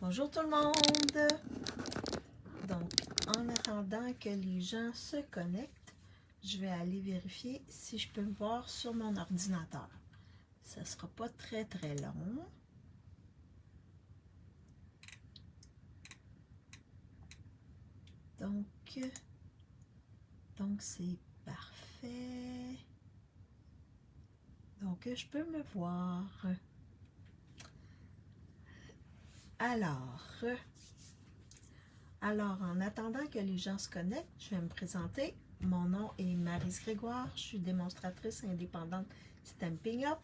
Bonjour tout le monde! Donc, en attendant que les gens se connectent, je vais aller vérifier si je peux me voir sur mon ordinateur. Ça ne sera pas très long. Donc c'est parfait. Donc, je peux me voir. Alors, en attendant que les gens se connectent, je vais me présenter. Mon nom est Maryse Grégoire. Je suis démonstratrice indépendante Stampin' Up.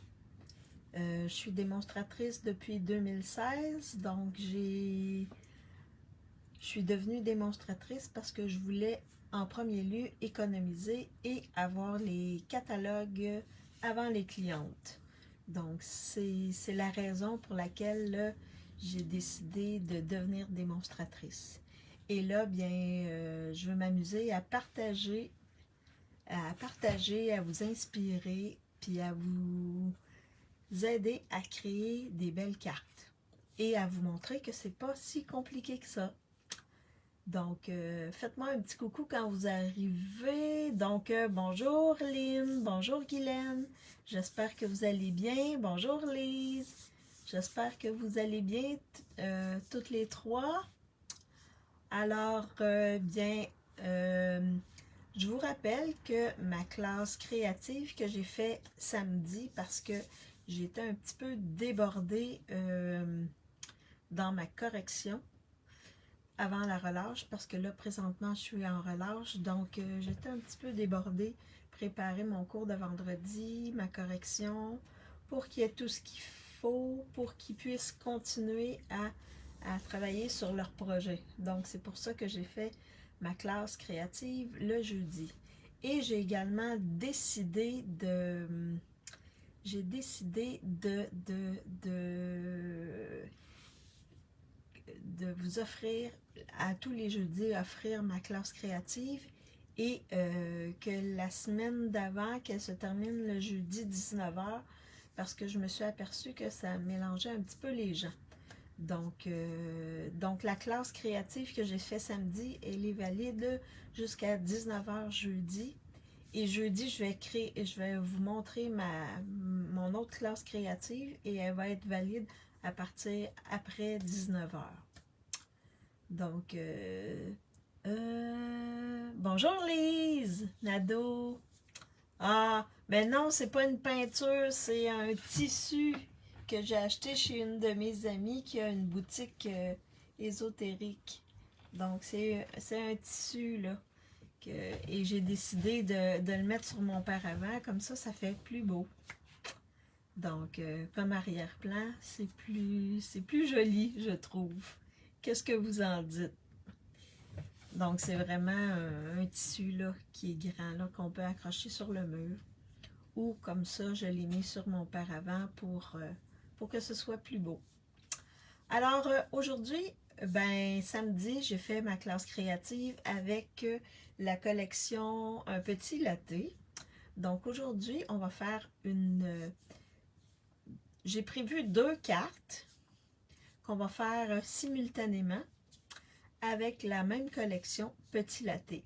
Je suis démonstratrice depuis 2016. Donc, je suis devenue démonstratrice parce que je voulais en premier lieu économiser et avoir les catalogues avant les clientes. Donc, c'est la raison pour laquelle j'ai décidé de devenir démonstratrice. Et là, bien, je veux m'amuser à partager, à vous inspirer, puis à vous aider à créer des belles cartes et à vous montrer que c'est pas si compliqué que ça. Donc, faites-moi un petit coucou quand vous arrivez. Donc, bonjour Lynn, bonjour Guylaine. J'espère que vous allez bien. Bonjour Lise. J'espère que vous allez bien toutes les trois. Alors, je vous rappelle que ma classe créative que j'ai fait samedi, parce que j'étais un petit peu débordée dans ma correction avant la relâche, parce que là, présentement, je suis en relâche, donc j'étais un petit peu débordée, préparer mon cours de vendredi, ma correction, pour qu'il y ait tout ce qu'il faut, pour qu'ils puissent continuer à travailler sur leur projet. Donc, c'est pour ça que j'ai fait ma classe créative le jeudi. Et j'ai également décidé de vous offrir à tous les jeudis, offrir ma classe créative et que la semaine d'avant, qu'elle se termine le jeudi 19h, parce que je me suis aperçue que ça mélangeait un petit peu les gens. Donc la classe créative que j'ai fait samedi, elle est valide jusqu'à 19h jeudi. Et jeudi, je vais vous montrer mon autre classe créative et elle va être valide à partir après 19h. Donc, bonjour Lise, Nado. Ah, ben non, c'est pas une peinture, c'est un tissu que j'ai acheté chez une de mes amies qui a une boutique ésotérique. Donc, c'est un tissu, là. Et j'ai décidé de le mettre sur mon paravent, comme ça fait plus beau. Donc, comme arrière-plan, c'est plus joli, je trouve. Qu'est-ce que vous en dites? Donc, c'est vraiment un tissu là, qui est grand, là, qu'on peut accrocher sur le mur. Ou comme ça, je l'ai mis sur mon paravent pour que ce soit plus beau. Alors, aujourd'hui, ben samedi, j'ai fait ma classe créative avec la collection Un petit latte. Donc, aujourd'hui, on va faire j'ai prévu 2 cartes qu'on va faire simultanément avec la même collection Petit Latte.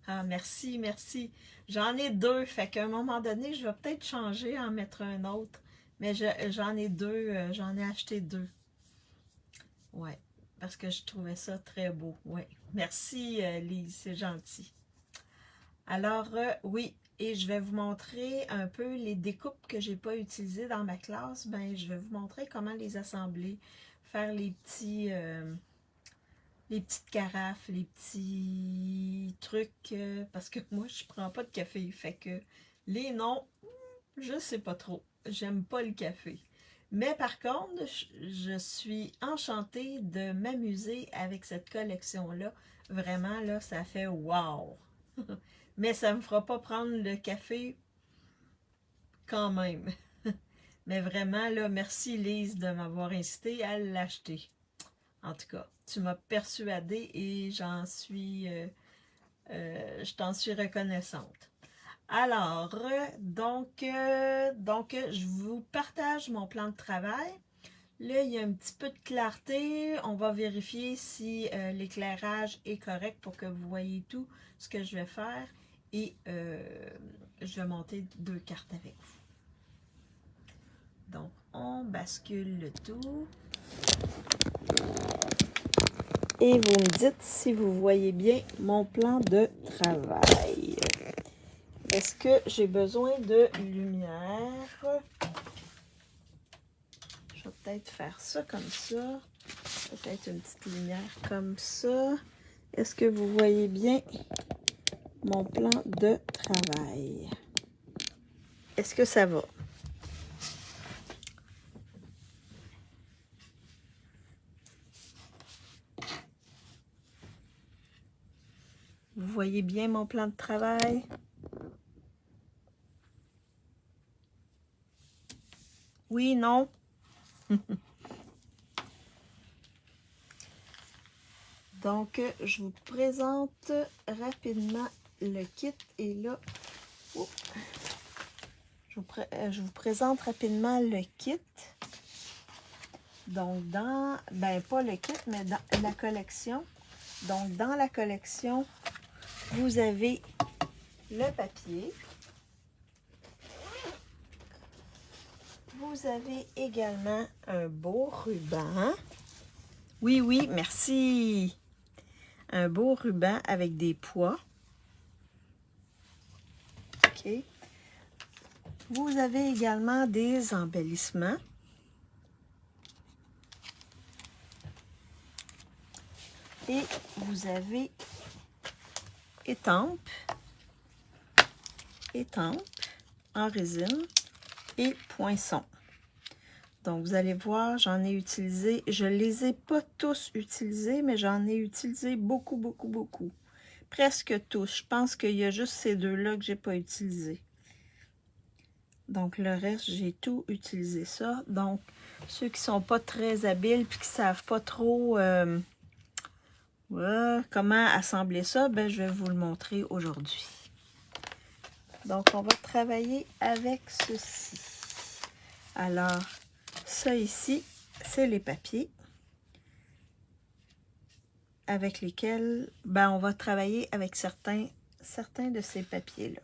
Ah, merci, merci. J'en ai 2, fait qu'à un moment donné, je vais peut-être changer, en mettre un autre. Mais j'en ai 2, j'en ai acheté 2. Ouais, parce que je trouvais ça très beau. Ouais, merci Lise, c'est gentil. Alors, oui, et je vais vous montrer un peu les découpes que j'ai pas utilisées dans ma classe. Ben, je vais vous montrer comment les assembler, faire les petites carafes, les petits trucs, parce que moi, je prends pas de café, fait que les noms, je sais pas trop. J'aime pas le café. Mais par contre, je suis enchantée de m'amuser avec cette collection-là. Vraiment, là, ça fait wow! Mais ça me fera pas prendre le café quand même. Mais vraiment, là, merci Lise de m'avoir incité à l'acheter. En tout cas, tu m'as persuadée et je t'en suis reconnaissante. Alors, donc, je vous partage mon plan de travail. Là, il y a un petit peu de clarté. On va vérifier si l'éclairage est correct pour que vous voyez tout ce que je vais faire. Et je vais monter 2 cartes avec vous. Donc, on bascule le tout. Et vous me dites si vous voyez bien mon plan de travail. Est-ce que j'ai besoin de lumière? Je vais peut-être faire ça comme ça. Peut-être une petite lumière comme ça. Est-ce que vous voyez bien mon plan de travail? Est-ce que ça va? Vous voyez bien mon plan de travail? Oui, non? Donc, je vous présente rapidement le kit. Et là, oh, je vous présente rapidement le kit. Donc, ben pas le kit, mais dans la collection. Donc, dans la collection, vous avez le papier. Vous avez également un beau ruban. Oui, oui, merci. Un beau ruban avec des pois. OK. Vous avez également des embellissements. Et vous avez étampes en résine et poinçons. Donc, vous allez voir, j'en ai utilisé, je ne les ai pas tous utilisés, mais j'en ai utilisé beaucoup, beaucoup, beaucoup. Presque tous. Je pense qu'il y a juste ces deux-là que je n'ai pas utilisés. Donc, le reste, j'ai tout utilisé ça. Donc, ceux qui ne sont pas très habiles et qui ne savent pas trop comment assembler ça, ben, je vais vous le montrer aujourd'hui. Donc, on va travailler avec ceci. Alors, ça ici, c'est les papiers avec lesquels ben, on va travailler avec certains de ces papiers-là.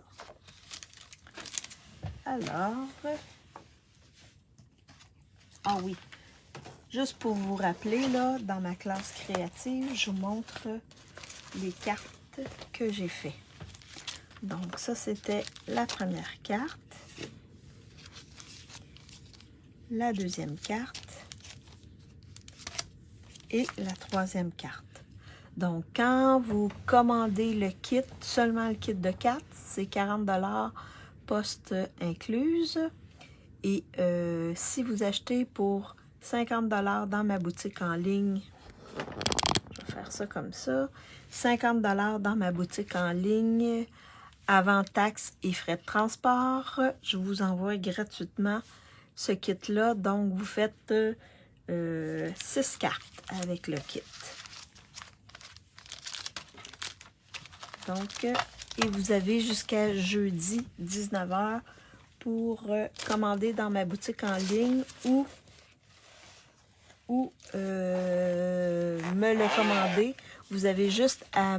Alors, ah oui, juste pour vous rappeler, là, dans ma classe créative, je vous montre les cartes que j'ai fait. Donc, ça, c'était la première carte, la deuxième carte et la troisième carte. Donc, quand vous commandez le kit, seulement le kit de cartes, c'est 40 $, poste incluse. Et si vous achetez pour 50 $ dans ma boutique en ligne, je vais faire ça comme ça, 50 $ dans ma boutique en ligne, avant taxes et frais de transport, je vous envoie gratuitement ce kit-là. Donc, vous faites 6 cartes avec le kit. Donc, et vous avez jusqu'à jeudi 19 h pour commander dans ma boutique en ligne ou me le commander. Vous avez juste à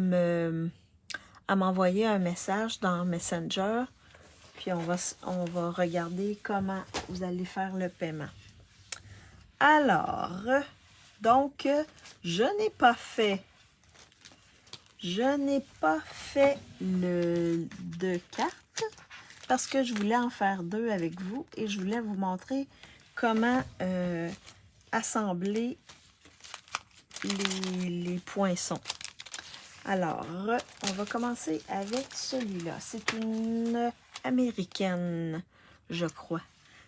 m'envoyer un message dans Messenger. Puis on va regarder comment vous allez faire le paiement. Alors, donc, je n'ai pas fait de cartes parce que je voulais en faire 2 avec vous et je voulais vous montrer comment assembler les poinçons. Alors, on va commencer avec celui-là. C'est une américaine, je crois.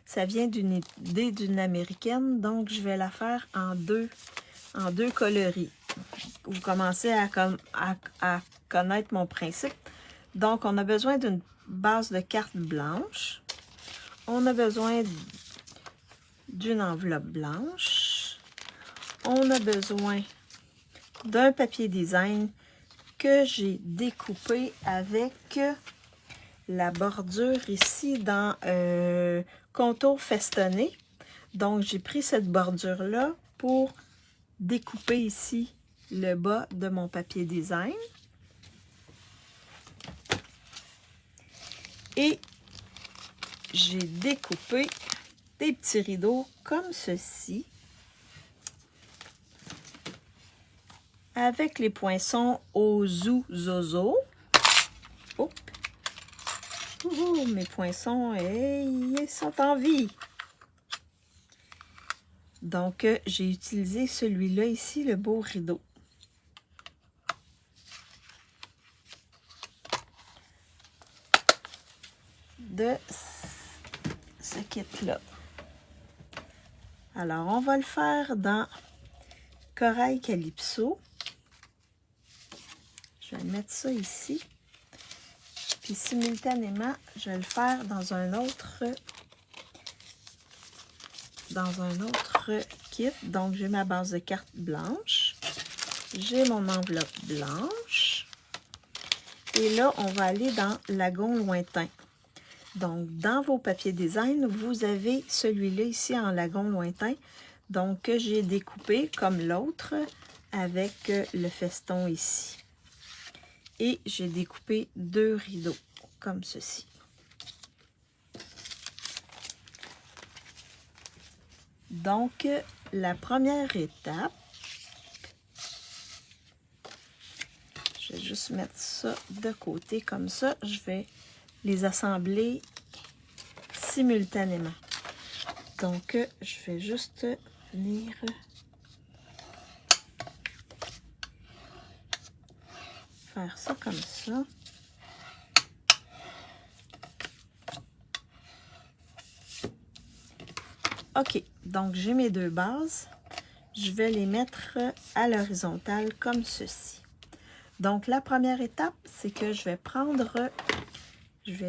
Ça vient d'une idée d'une américaine, donc je vais la faire en deux coloris. Vous commencez à connaître mon principe. Donc, on a besoin d'une base de carte blanche. On a besoin d'une enveloppe blanche. On a besoin d'un papier design que j'ai découpé avec la bordure ici dans contour festonné. Donc, j'ai pris cette bordure-là pour découper ici le bas de mon papier design. Et j'ai découpé des petits rideaux comme ceci, avec les poinçons au Zozo. Oh, mes poinçons, ils sont en vie. Donc, j'ai utilisé celui-là ici, le beau rideau. De ce kit-là. Alors, on va le faire dans Corail Calypso. Je vais mettre ça ici. Puis, simultanément, je vais le faire dans un autre kit. Donc, j'ai ma base de cartes blanche. J'ai mon enveloppe blanche. Et là, on va aller dans Lagon Lointain. Donc, dans vos papiers design, vous avez celui-là ici en Lagon Lointain. Donc, que j'ai découpé comme l'autre avec le feston ici. Et j'ai découpé 2 rideaux comme ceci. Donc, la première étape, je vais juste mettre ça de côté comme ça. Je vais les assembler simultanément. Donc, je vais juste venir faire ça comme ça. OK, donc j'ai mes 2 bases. Je vais les mettre à l'horizontale comme ceci. Donc, la première étape, c'est que je vais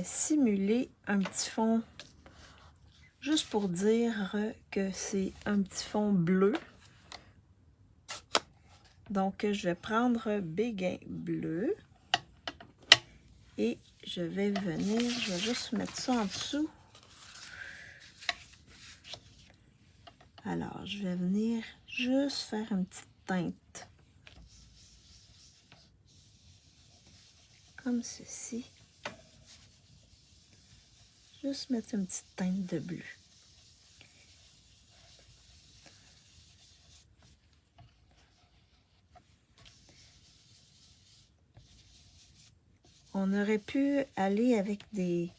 simuler un petit fond, juste pour dire que c'est un petit fond bleu. Donc, je vais prendre béguin bleu et je vais juste mettre ça en dessous. Alors, je vais venir juste faire une petite teinte. Comme ceci. Juste mettre une petite teinte de bleu. On aurait pu aller avec les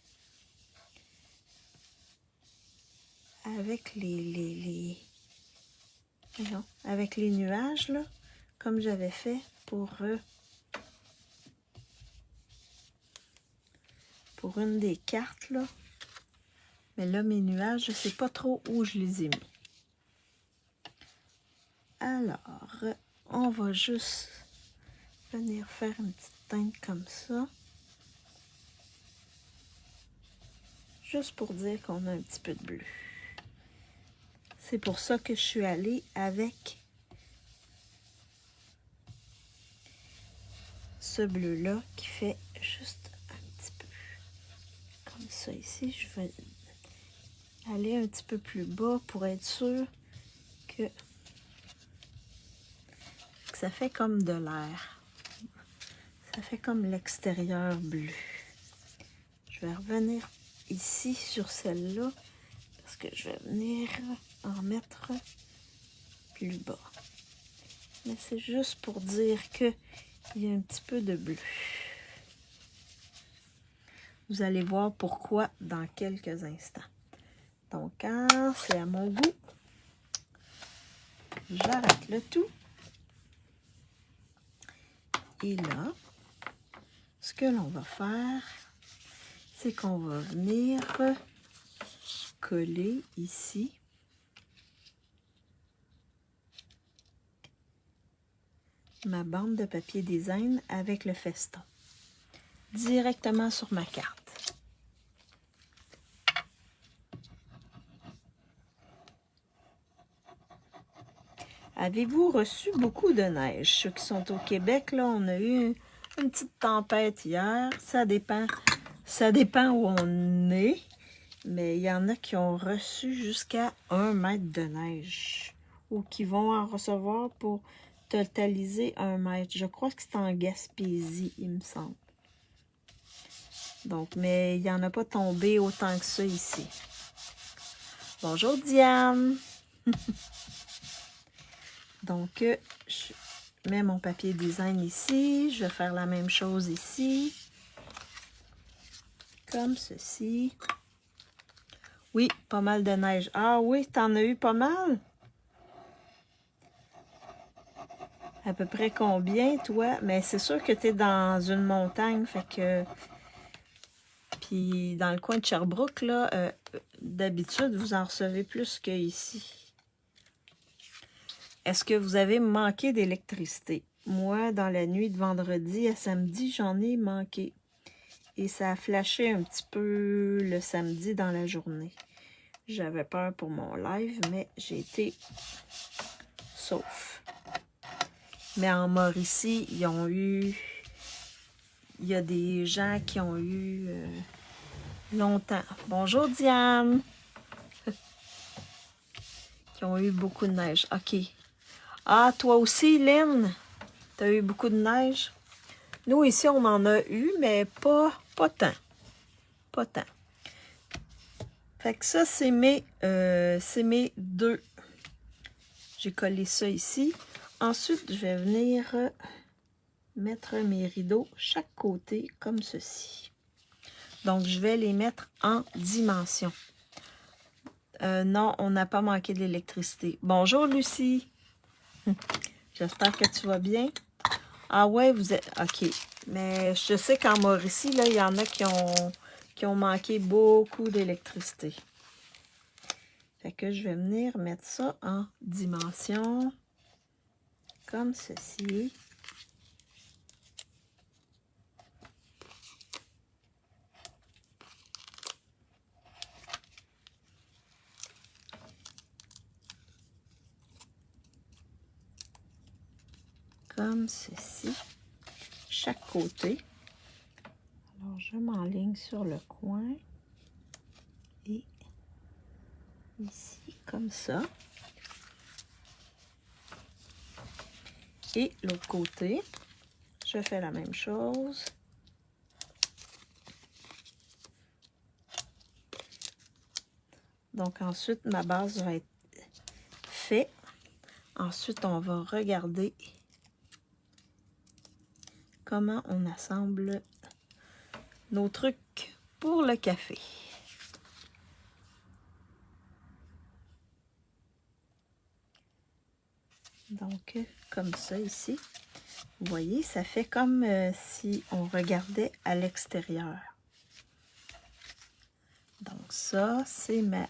nuages, là, comme j'avais fait pour une des cartes, là. Mais là, mes nuages, je ne sais pas trop où je les ai mis. Alors, on va juste venir faire une petite teinte comme ça. Juste pour dire qu'on a un petit peu de bleu. C'est pour ça que je suis allée avec ce bleu-là qui fait juste un petit peu comme ça ici. Je vais aller un petit peu plus bas pour être sûr que ça fait comme de l'air. Ça fait comme l'extérieur bleu. Je vais revenir ici sur celle-là parce que je vais venir en mettre plus bas. Mais c'est juste pour dire qu'il y a un petit peu de bleu. Vous allez voir pourquoi dans quelques instants. Donc, quand c'est à mon goût, j'arrête le tout. Et là, ce que l'on va faire, c'est qu'on va venir coller ici ma bande de papier design avec le feston directement sur ma carte. Avez-vous reçu beaucoup de neige? Ceux qui sont au Québec, là, on a eu une petite tempête hier. Ça dépend où on est. Mais il y en a qui ont reçu jusqu'à 1 mètre de neige. Ou qui vont en recevoir pour totaliser 1 mètre. Je crois que c'est en Gaspésie, il me semble. Donc, mais il n'y en a pas tombé autant que ça ici. Bonjour Diane! Donc, je mets mon papier design ici. Je vais faire la même chose ici. Comme ceci. Oui, pas mal de neige. Ah oui, t'en as eu pas mal? À peu près combien, toi? Mais c'est sûr que tu es dans une montagne, fait que... Puis dans le coin de Sherbrooke, là, d'habitude, vous en recevez plus qu'ici. Est-ce que vous avez manqué d'électricité? Moi, dans la nuit de vendredi à samedi, j'en ai manqué. Et ça a flashé un petit peu le samedi dans la journée. J'avais peur pour mon live, mais j'ai été sauf. Mais en Mauricie, ils ont eu... Il y a des gens qui ont eu longtemps. Bonjour Diane! Qui ont eu beaucoup de neige. OK. Ah, toi aussi, Lynn? T'as eu beaucoup de neige? Nous, ici, on en a eu, mais pas tant. Pas tant. Fait que ça, c'est mes deux. J'ai collé ça ici. Ensuite, je vais venir mettre mes rideaux chaque côté comme ceci. Donc, je vais les mettre en dimension. Non, on n'a pas manqué d'électricité. Bonjour, Lucie. J'espère que tu vas bien. Ah ouais, vous êtes... OK. Mais je sais qu'en Mauricie, là, il y en a qui ont manqué beaucoup d'électricité. Fait que je vais venir mettre ça en dimension. Comme ceci. Comme ceci. Chaque côté. Alors, je m'enligne sur le coin. Et ici, comme ça. Et l'autre côté, je fais la même chose. Donc, ensuite, ma base va être faite. Ensuite, on va regarder comment on assemble nos trucs pour le café. Donc, comme ça ici. Vous voyez, ça fait comme si on regardait à l'extérieur. Donc ça, c'est ma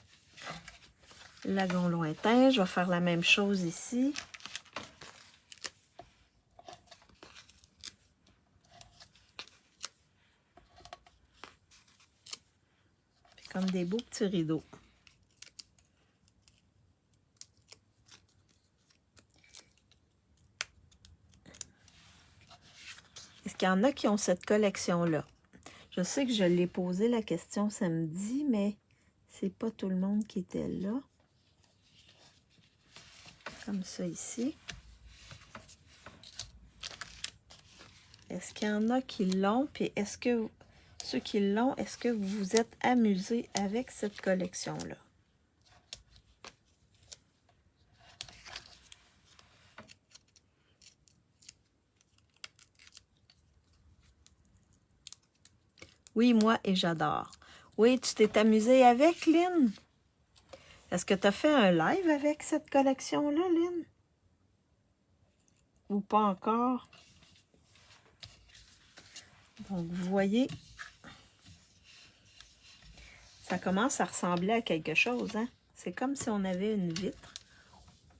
lagon lointain. Je vais faire la même chose ici. Comme des beaux petits rideaux. Est-ce qu'il y en a qui ont cette collection-là? Je sais que je l'ai posé la question samedi, mais c'est pas tout le monde qui était là. Comme ça ici. Est-ce qu'il y en a qui l'ont? Puis est-ce que ceux qui l'ont, est-ce que vous vous êtes amusés avec cette collection-là? Oui, moi, et j'adore. Oui, tu t'es amusé avec, Lynn? Est-ce que tu as fait un live avec cette collection-là, Lynn? Ou pas encore? Donc, vous voyez, ça commence à ressembler à quelque chose, hein? C'est comme si on avait une vitre.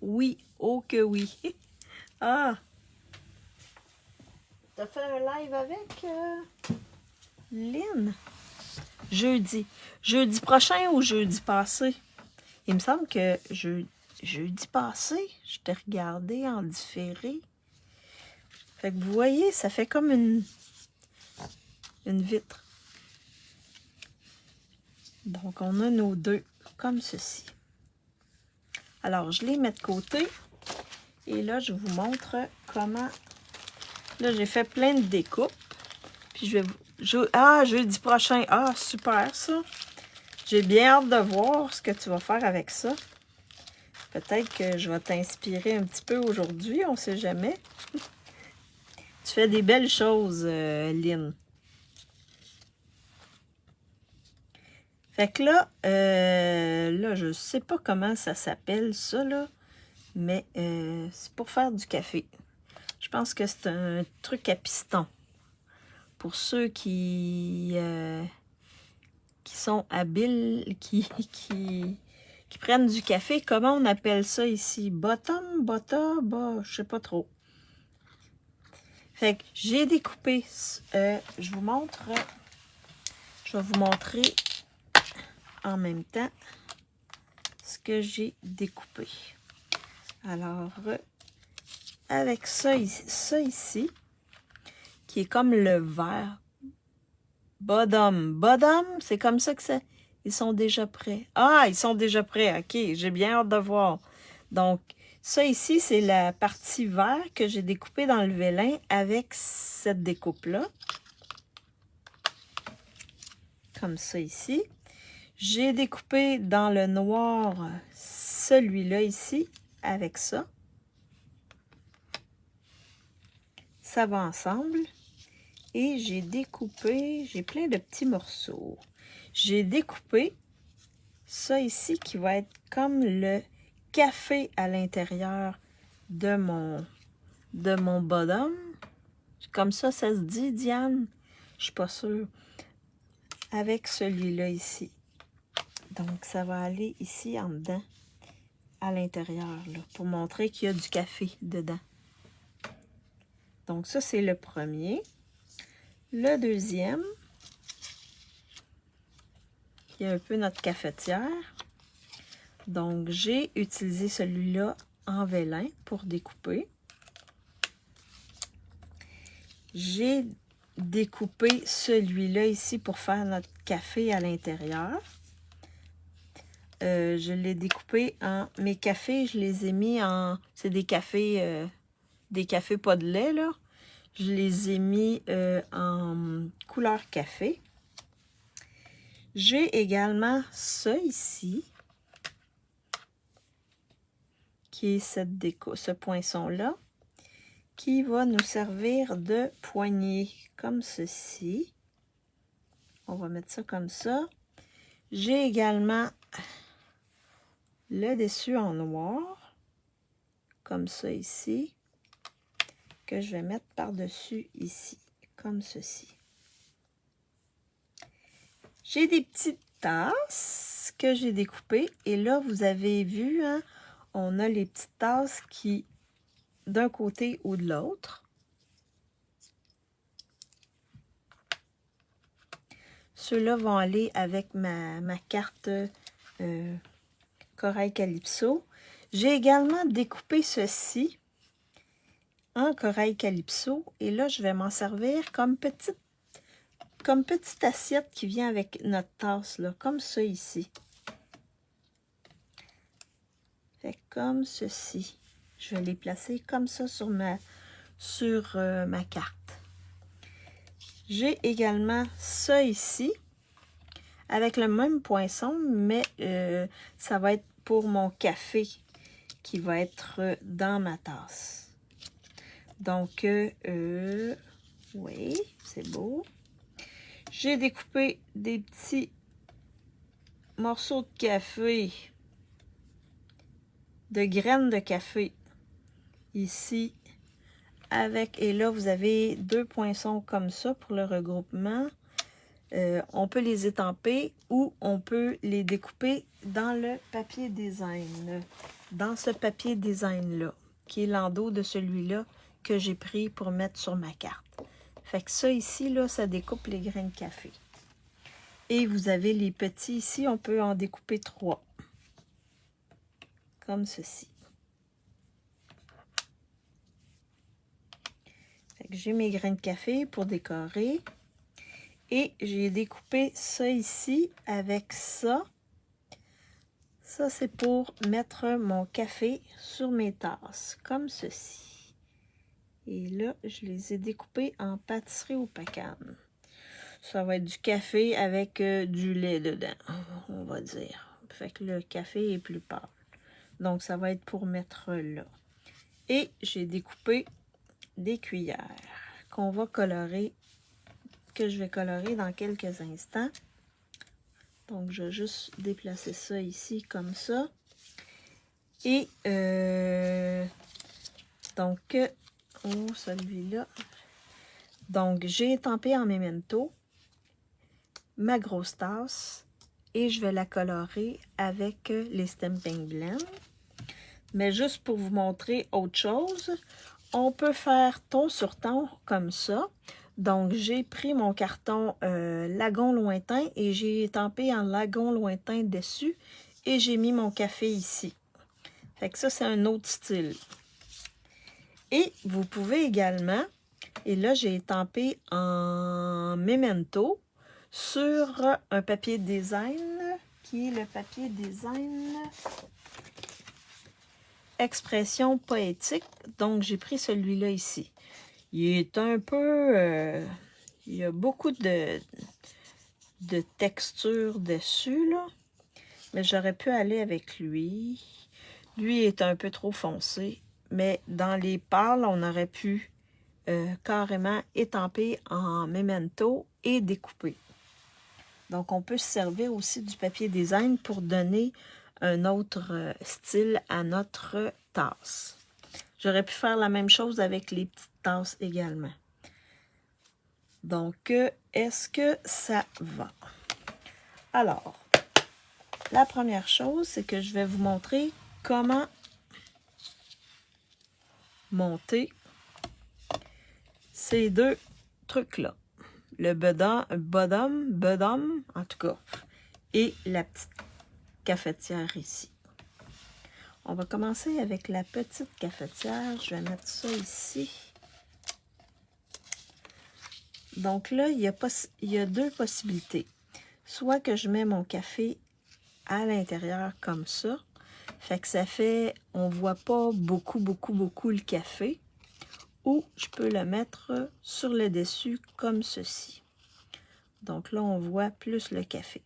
Oui, oh que oui! Ah! T'as fait un live avec Lynn? Jeudi. Jeudi prochain ou jeudi passé? Il me semble que jeudi passé, je t'ai regardé en différé. Fait que vous voyez, ça fait comme une vitre. Donc, on a nos deux comme ceci. Alors, je les mets de côté. Et là, je vous montre comment... Là, j'ai fait plein de découpes. Puis, je vais vous... Ah, jeudi prochain. Ah, super, ça. J'ai bien hâte de voir ce que tu vas faire avec ça. Peut-être que je vais t'inspirer un petit peu aujourd'hui, on ne sait jamais. Tu fais des belles choses, Lynn. Fait que là, je sais pas comment ça s'appelle, ça, là. Mais c'est pour faire du café. Je pense que c'est un truc à piston. Pour ceux qui sont habiles, qui prennent du café, comment on appelle ça ici? Bottom, je sais pas trop. Fait que j'ai découpé, je vais vous montrer en même temps ce que j'ai découpé. Alors, avec ça ici, qui est comme le vert, bottom, c'est comme ça que ça... Ils sont déjà prêts. Ah, ils sont déjà prêts. OK, j'ai bien hâte de voir. Donc, ça ici, c'est la partie vert que j'ai découpée dans le vélin avec cette découpe-là. Comme ça ici. J'ai découpé dans le noir celui-là ici avec ça. Ça va ensemble. Et j'ai découpé, j'ai plein de petits morceaux. J'ai découpé ça ici qui va être comme le café à l'intérieur de mon bottom. Comme ça se dit, Diane? Je suis pas sûre. Avec celui-là ici. Donc, ça va aller ici en dedans, à l'intérieur, pour montrer qu'il y a du café dedans. Donc, ça, c'est le premier. Le deuxième, qui est un peu notre cafetière. Donc, j'ai utilisé celui-là en vélin pour découper. J'ai découpé celui-là ici pour faire notre café à l'intérieur. Je l'ai découpé en... Mes cafés, je les ai mis en... C'est des cafés pas de lait, là. Je les ai mis en couleur café. J'ai également ça ici, qui est ce poinçon-là, qui va nous servir de poignée, comme ceci. On va mettre ça comme ça. J'ai également le dessus en noir, comme ça ici, que je vais mettre par-dessus ici, comme ceci. J'ai des petites tasses que j'ai découpées. Et là, vous avez vu, hein, on a les petites tasses qui, d'un côté ou de l'autre. Ceux-là vont aller avec ma carte Corail Calypso. J'ai également découpé ceci en Corail Calypso. Et là, je vais m'en servir comme petite assiette qui vient avec notre tasse, là, comme ça ici. Fait comme ceci. Je vais les placer comme ça sur ma carte. J'ai également ça ici, avec le même poinçon, mais ça va être pour mon café qui va être dans ma tasse. Donc, oui, c'est beau. J'ai découpé des petits morceaux de café, de graines de café, ici, avec, et là, vous avez deux poinçons comme ça pour le regroupement. On peut les étamper ou on peut les découper dans le papier design, dans ce papier design-là, qui est l'endos de celui-là que j'ai pris pour mettre sur ma carte. Fait que ça ici, là, ça découpe les grains de café. Et vous avez les petits ici, on peut en découper 3. Comme ceci. Fait que j'ai mes grains de café pour décorer. Et j'ai découpé ça ici avec ça. Ça, c'est pour mettre mon café sur mes tasses, comme ceci. Et là, je les ai découpés en pâtisserie au pacane. Ça va être du café avec du lait dedans, on va dire. Fait que le café est plus pâle. Donc, ça va être pour mettre là. Et j'ai découpé des cuillères qu'on va colorer, que je vais colorer dans quelques instants. Donc, je vais juste déplacer ça ici comme ça. Et donc, oh, celui-là. Donc, j'ai étampé en memento ma grosse tasse et je vais la colorer avec les Stampin' Blend. Mais juste pour vous montrer autre chose, on peut faire ton sur ton comme ça. Donc, j'ai pris mon carton lagon lointain et j'ai étampé en lagon lointain dessus et j'ai mis mon café ici. Fait que ça, c'est un autre style. Et vous pouvez également, et là, j'ai étampé en memento sur un papier design, qui est le papier design Expression poétique. Donc, j'ai pris celui-là ici. Il est un peu... il y a beaucoup de texture dessus, là. Mais j'aurais pu aller avec lui. Lui est un peu trop foncé. Mais dans les pâles, on aurait pu carrément étamper en memento et découper. Donc, on peut se servir aussi du papier design pour donner un autre style à notre tasse. J'aurais pu faire la même chose avec les petites tasses également. Donc, est-ce que ça va? Alors, la première chose, c'est que je vais vous montrer comment monter ces deux trucs-là. Le bottom, en tout cas, et la petite cafetière ici. On va commencer avec la petite cafetière. Je vais mettre ça ici. Donc là, il y a deux possibilités. Soit que je mets mon café à l'intérieur comme ça. Fait que ça fait, on voit pas beaucoup le café. Ou je peux le mettre sur le dessus comme ceci. Donc là, on voit plus le café.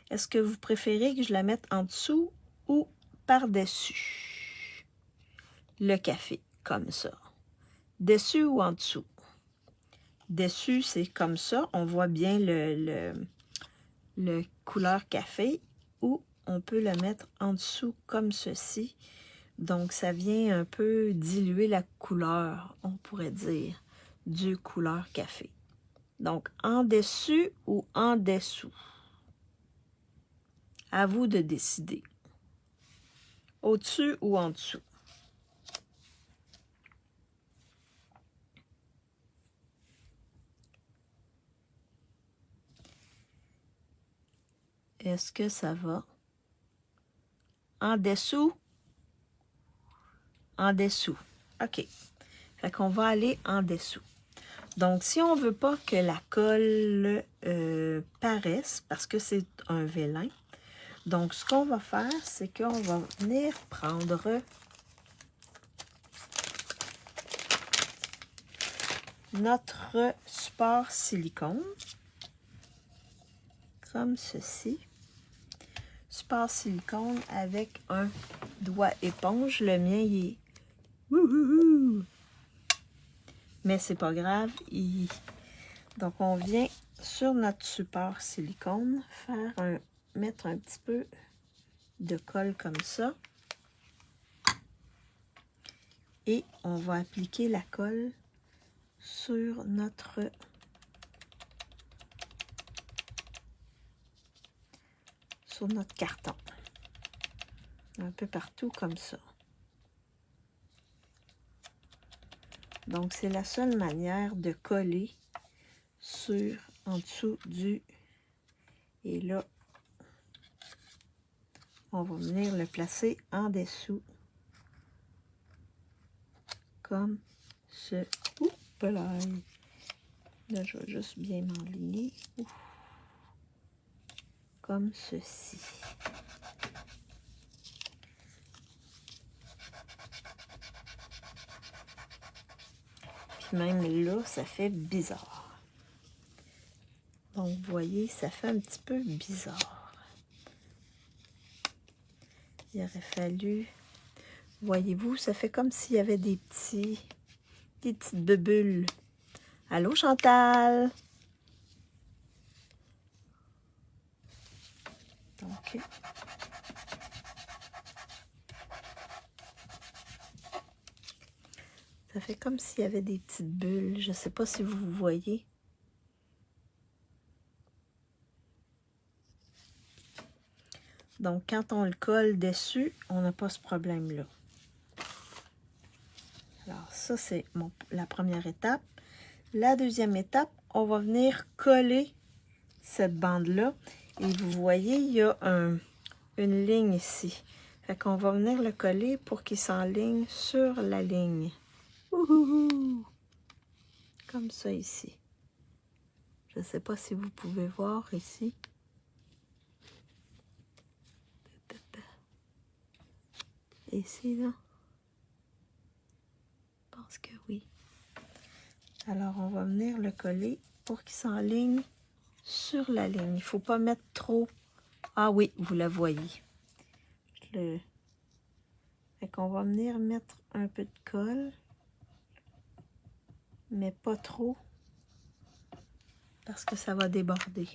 Est-ce que vous préférez que je la mette en dessous ou par-dessus le café, comme ça? Dessus ou en dessous? Dessus, c'est comme ça. On voit bien le couleur café. Ou on peut le mettre en dessous comme ceci. Donc, ça vient un peu diluer la couleur, on pourrait dire, du couleur café. Donc, en dessus ou en dessous? À vous de décider. Au-dessus ou en dessous? Est-ce que ça va? En dessous? En dessous. OK. Fait qu'on va aller en dessous. Donc, si on ne veut pas que la colle paraisse, parce que c'est un vélin, donc ce qu'on va faire, c'est qu'on va venir prendre notre support silicone, comme ceci. Support silicone avec un doigt éponge. Le mien, il est... Wouhou! Mais c'est pas grave. Donc, on vient sur notre support silicone mettre un petit peu de colle comme ça. Et on va appliquer la colle sur notre carton. Un peu partout comme ça. Donc, c'est la seule manière de coller en dessous du... Et là, on va venir le placer en dessous. Comme ce... Là, je vais juste bien m'enligner. Comme ceci. Puis même là, ça fait bizarre. Donc, vous voyez, ça fait un petit peu bizarre. Il aurait fallu... Voyez-vous, ça fait comme s'il y avait des petites bulles. Allô, Chantal? Donc, ça fait comme s'il y avait des petites bulles. Je ne sais pas si vous voyez. Donc, quand on le colle dessus, on n'a pas ce problème-là. Alors, ça, c'est la première étape. La deuxième étape, on va venir coller cette bande-là. Et vous voyez, il y a une ligne ici. Fait qu'on va venir le coller pour qu'il s'enligne sur la ligne. Ouhouhou! Comme ça ici. Je ne sais pas si vous pouvez voir ici. Ici, là. Je pense que oui. Alors, on va venir le coller pour qu'il s'enligne sur la ligne. Il ne faut pas mettre trop. Ah oui, vous la voyez. Fait qu'on va venir mettre un peu de colle, mais pas trop, parce que ça va déborder.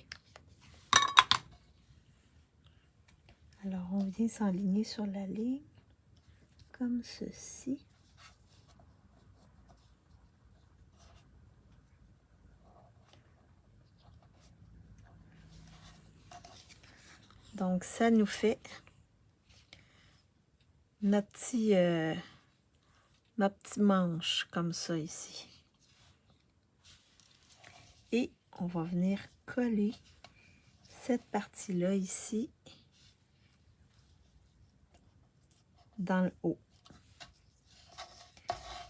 Alors, on vient s'enligner sur la ligne, comme ceci. Donc, ça nous fait notre petit manche, comme ça ici. Et on va venir coller cette partie-là ici, dans le haut.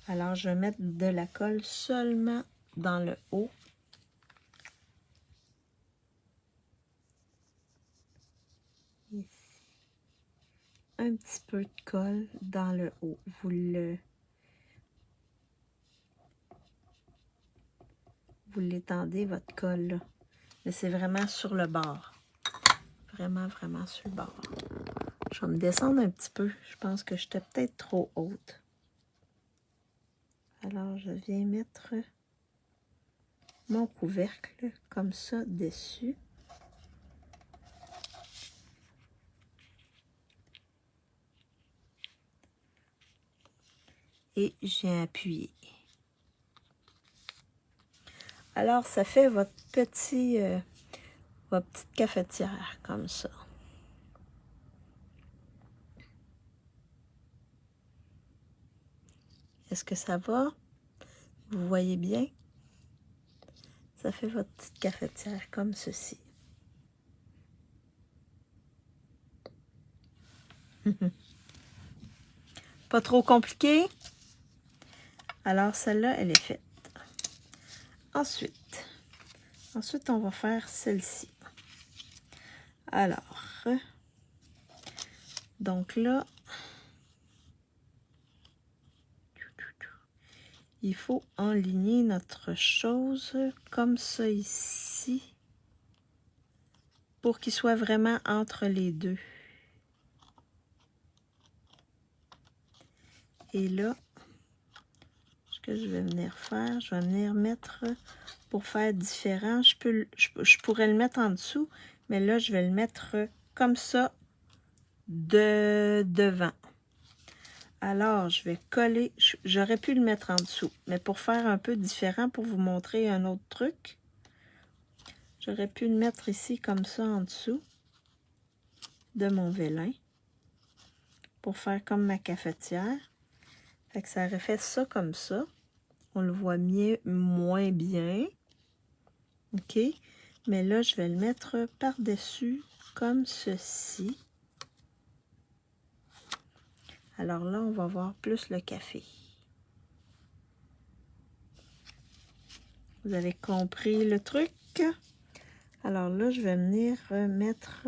Alors, je vais mettre de la colle seulement dans le haut. Ici. Un petit peu de colle dans le haut. Vous l'étendez, votre colle, là. Mais c'est vraiment sur le bord. Vraiment, vraiment sur le bord. Je vais me descendre un petit peu. Je pense que j'étais peut-être trop haute. Alors, je viens mettre mon couvercle comme ça dessus. Et j'ai appuyé. Alors, ça fait votre petite cafetière comme ça. Est-ce que ça va? Vous voyez bien? Ça fait votre petite cafetière comme ceci. Pas trop compliqué? Alors, celle-là, elle est faite. Ensuite, on va faire celle-ci. Alors, donc là, il faut enligner notre chose comme ça ici pour qu'il soit vraiment entre les deux. Et là, ce que je vais venir faire, je vais venir mettre, pour faire différent, je pourrais le mettre en dessous, mais là, je vais le mettre comme ça devant. Alors, je vais coller, j'aurais pu le mettre en dessous, mais pour faire un peu différent, pour vous montrer un autre truc, j'aurais pu le mettre ici comme ça en dessous de mon vélin, pour faire comme ma cafetière. Fait que ça aurait fait ça comme ça. On le voit moins bien. OK? Mais là, je vais le mettre par-dessus comme ceci. Alors là, on va voir plus le café. Vous avez compris le truc? Alors là, je vais venir mettre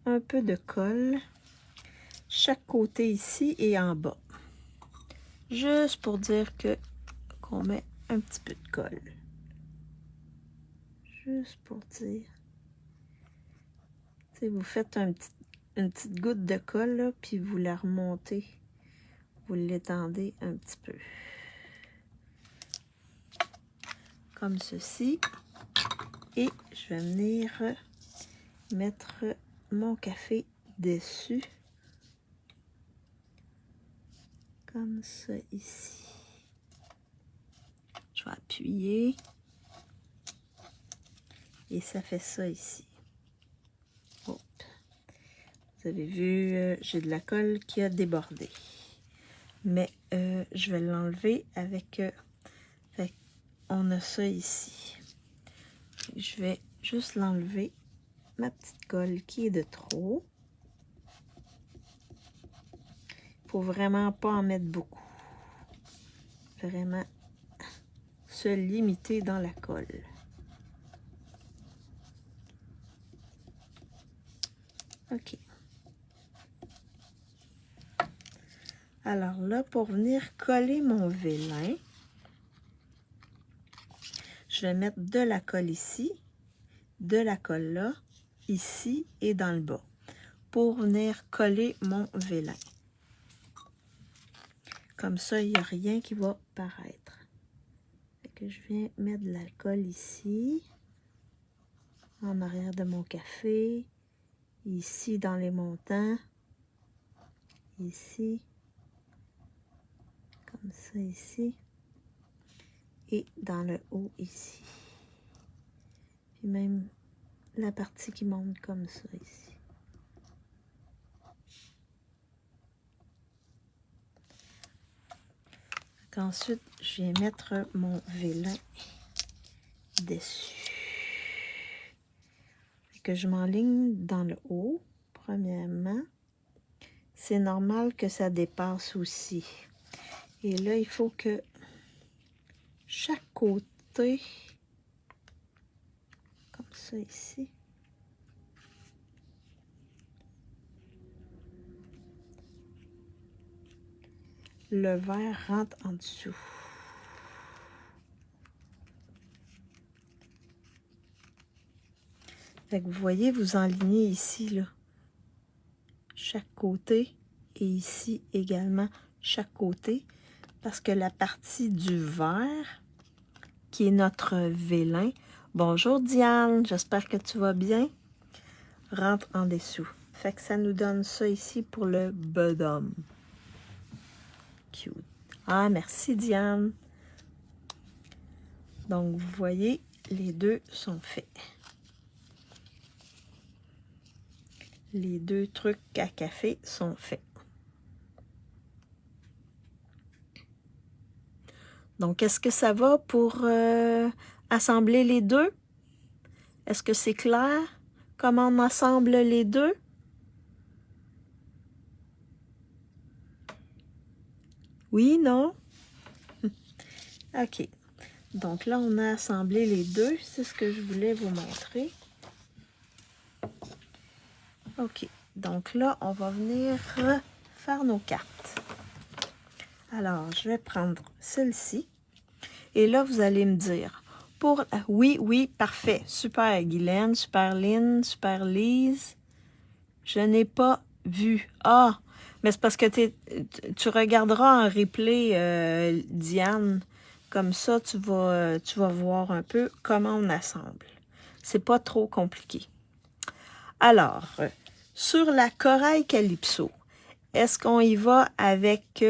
un peu de colle chaque côté ici et en bas. Juste pour dire qu'on met un petit peu de colle. Juste pour dire. T'sais, vous faites une petite goutte de colle, là, puis vous la remontez. Vous l'étendez un petit peu. Comme ceci. Et je vais venir mettre mon café dessus. Comme ça ici. Je vais appuyer. Et ça fait ça ici. Hop. Vous avez vu, j'ai de la colle qui a débordé. Mais je vais l'enlever avec... on a ça ici. Je vais juste l'enlever. Ma petite colle qui est de trop. Il ne faut vraiment pas en mettre beaucoup. Vraiment se limiter dans la colle. OK. Alors là, pour venir coller mon vélin, je vais mettre de la colle ici, de la colle là, ici et dans le bas, pour venir coller mon vélin. Comme ça, il n'y a rien qui va paraître. Fait que je viens mettre de la colle ici, en arrière de mon café, ici dans les montants, ici, comme ça ici, et dans le haut ici. Puis même la partie qui monte comme ça ici. Ensuite, je vais mettre mon vélin dessus. Et que je m'enligne dans le haut, premièrement. C'est normal que ça dépasse aussi. Et là, il faut que chaque côté, comme ça ici, le verre rentre en dessous. Fait que vous voyez, vous enlignez ici, là, chaque côté, et ici également chaque côté, parce que la partie du verre, qui est notre vélin, bonjour Diane, j'espère que tu vas bien, rentre en dessous. Fait que ça nous donne ça ici pour le bottom. Cute. Ah, merci Diane. Donc, vous voyez, les deux sont faits. Les deux trucs à café sont faits. Donc, est-ce que ça va pour assembler les deux? Est-ce que c'est clair? Comment on assemble les deux? Oui, non? OK. Donc là, on a assemblé les deux. C'est ce que je voulais vous montrer. OK. Donc là, on va venir faire nos cartes. Alors, je vais prendre celle-ci. Et là, vous allez me dire, oui, oui, parfait. Super, Guylaine, super, Lynn, super, Lise. Je n'ai pas vu. Ah, mais c'est parce que tu regarderas en replay, Diane. Comme ça, tu vas voir un peu comment on assemble. C'est pas trop compliqué. Alors, sur la corail calypso, est-ce qu'on y va avec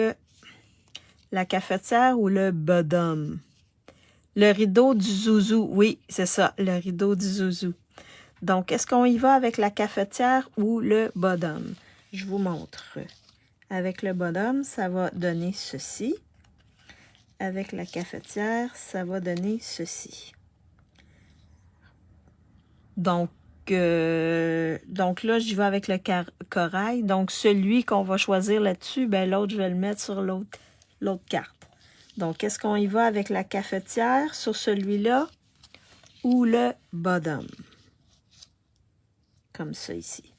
la cafetière ou le bottom? Le rideau du zouzou. Oui, c'est ça, le rideau du zouzou. Donc, est-ce qu'on y va avec la cafetière ou le bottom? Je vous montre. Avec le bottom, ça va donner ceci. Avec la cafetière, ça va donner ceci. Donc là, j'y vais avec le corail. Donc, celui qu'on va choisir là-dessus, ben l'autre, je vais le mettre sur l'autre carte. Donc, est-ce qu'on y va avec la cafetière sur celui-là ou le bottom? Comme ça ici.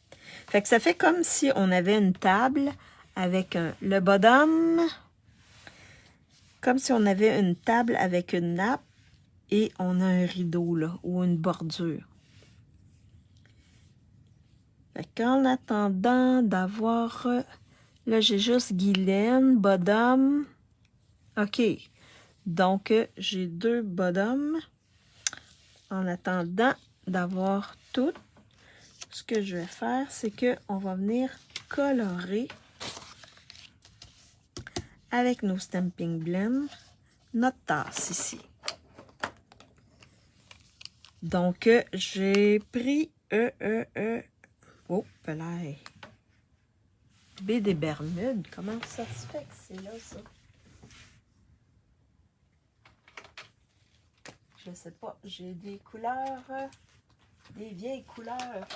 Fait que ça fait comme si on avait une table avec le bottom, comme si on avait une table avec une nappe et on a un rideau là, ou une bordure. Fait qu'en attendant d'avoir... Là, j'ai juste Guylaine, bottom. OK. Donc, j'ai 2 bottom. En attendant d'avoir tout, ce que je vais faire, c'est qu'on va venir colorer avec nos Stampin' Blend notre tasse ici. Donc, j'ai pris oh, là. B des Bermudes. Comment ça se fait que c'est là, ça? Je sais pas. J'ai des couleurs, des vieilles couleurs.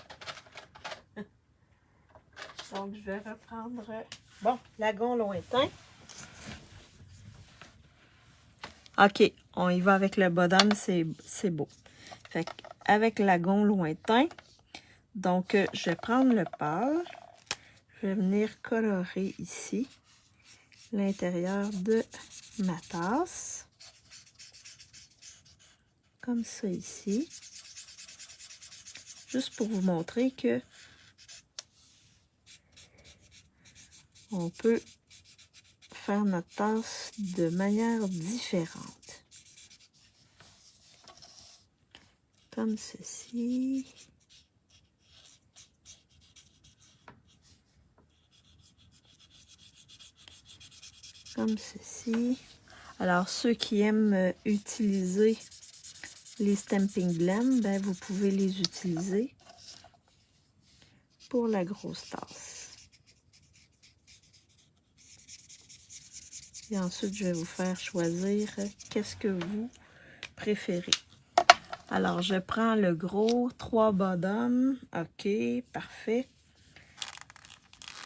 Donc, je vais reprendre, bon, lagon lointain. OK, on y va avec le bottom, c'est beau. Fait avec lagon lointain, donc, je vais prendre le pâle. Je vais venir colorer ici l'intérieur de ma tasse. Comme ça ici. Juste pour vous montrer que on peut faire notre tasse de manière différente. Comme ceci. Comme ceci. Alors, ceux qui aiment utiliser les Stampin' Blend, ben, vous pouvez les utiliser pour la grosse tasse. Et ensuite, je vais vous faire choisir qu'est-ce que vous préférez. Alors, je prends le gros 3 bottom. OK, parfait.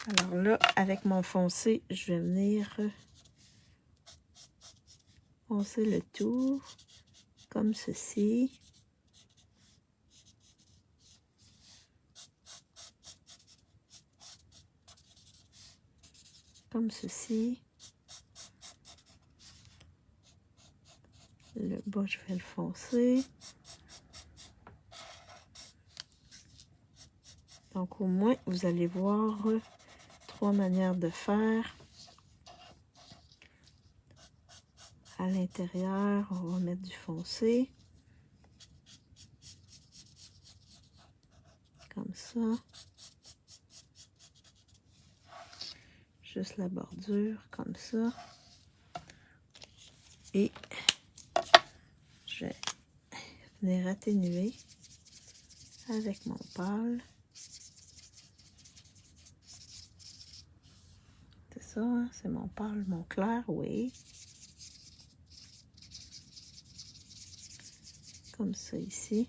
Alors là, avec mon foncé, je vais venir foncer le tout comme ceci. Comme ceci. Le bas, je vais le foncer. Donc, au moins, vous allez voir 3 manières de faire. À l'intérieur, on va mettre du foncé. Comme ça. Juste la bordure, comme ça. Et je vais venir atténuer avec mon pâle. C'est ça, hein? C'est mon pâle, mon clair, oui. Comme ça ici.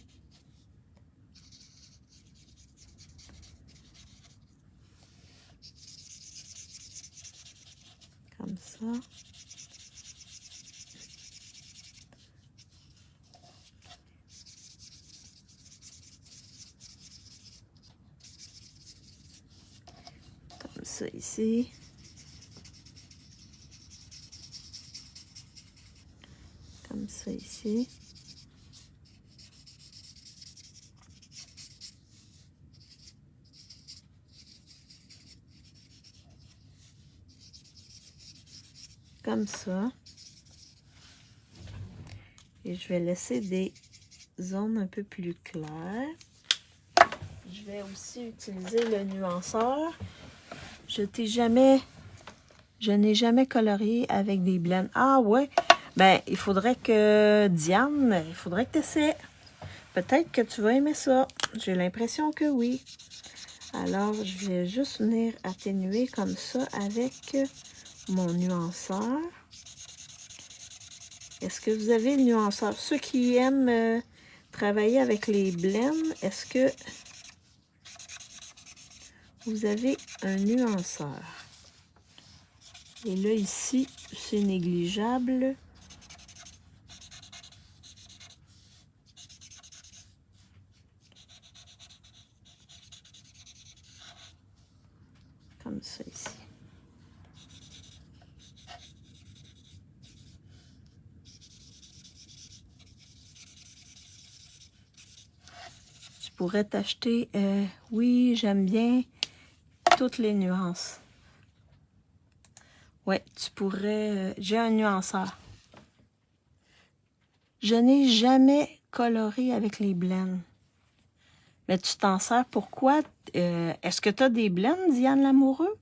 Comme ça. Comme ça ici. Comme ça ici. Comme ça. Et je vais laisser des zones un peu plus claires. Je vais aussi utiliser le nuanceur. Je n'ai jamais colorié avec des blends. Ah ouais, ben il faudrait que Diane, il faudrait que tu essaies. Peut-être que tu vas aimer ça. J'ai l'impression que oui. Alors, je vais juste venir atténuer comme ça avec mon nuanceur. Est-ce que vous avez le nuanceur? Ceux qui aiment travailler avec les blends, est-ce que vous avez un nuanceur? Et là, ici, c'est négligeable. Comme ça ici. Tu pourrais t'acheter, oui, j'aime bien toutes les nuances. Ouais, tu pourrais, j'ai un nuanceur. Je n'ai jamais coloré avec les blends. Mais tu t'en sers pourquoi? Est-ce que tu as des blends, Diane Lamoureux?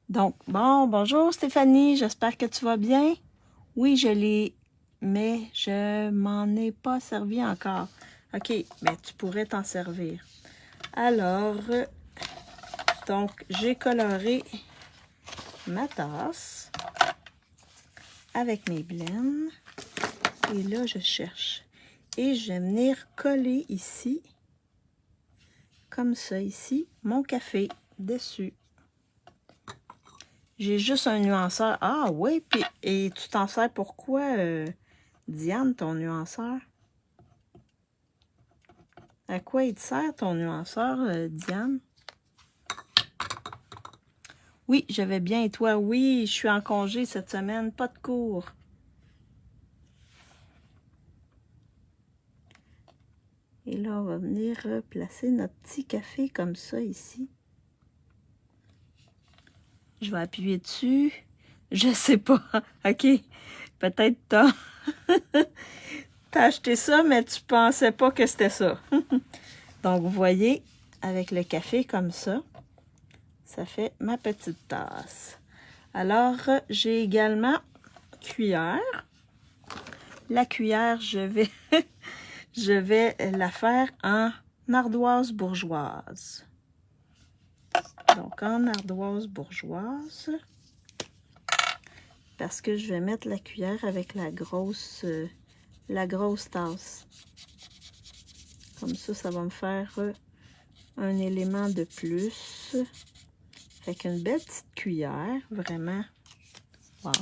Donc, bon, bonjour Stéphanie, j'espère que tu vas bien. Oui, je l'ai, mais je m'en ai pas servi encore. OK, mais tu pourrais t'en servir. Alors, donc, j'ai coloré ma tasse avec mes blends. Et là, je cherche. Et je vais venir coller ici, comme ça ici, mon café dessus. J'ai juste un nuanceur. Ah oui, puis et tu t'en sers pourquoi, Diane, ton nuanceur? À quoi il te sert ton nuanceur, Diane? Oui, je vais bien. Et toi? Oui, je suis en congé cette semaine. Pas de cours. Et là, on va venir placer notre petit café comme ça ici. Je vais appuyer dessus. Je sais pas. OK. Peut-être t'as acheté ça, mais tu pensais pas que c'était ça. Donc, vous voyez, avec le café comme ça, ça fait ma petite tasse. Alors, j'ai également cuillère. La cuillère, je vais la faire en ardoise bourgeoise. Donc, en ardoise bourgeoise. Parce que je vais mettre la cuillère avec la grosse tasse. Comme ça va me faire un élément de plus. Avec une belle petite cuillère, vraiment. Wow.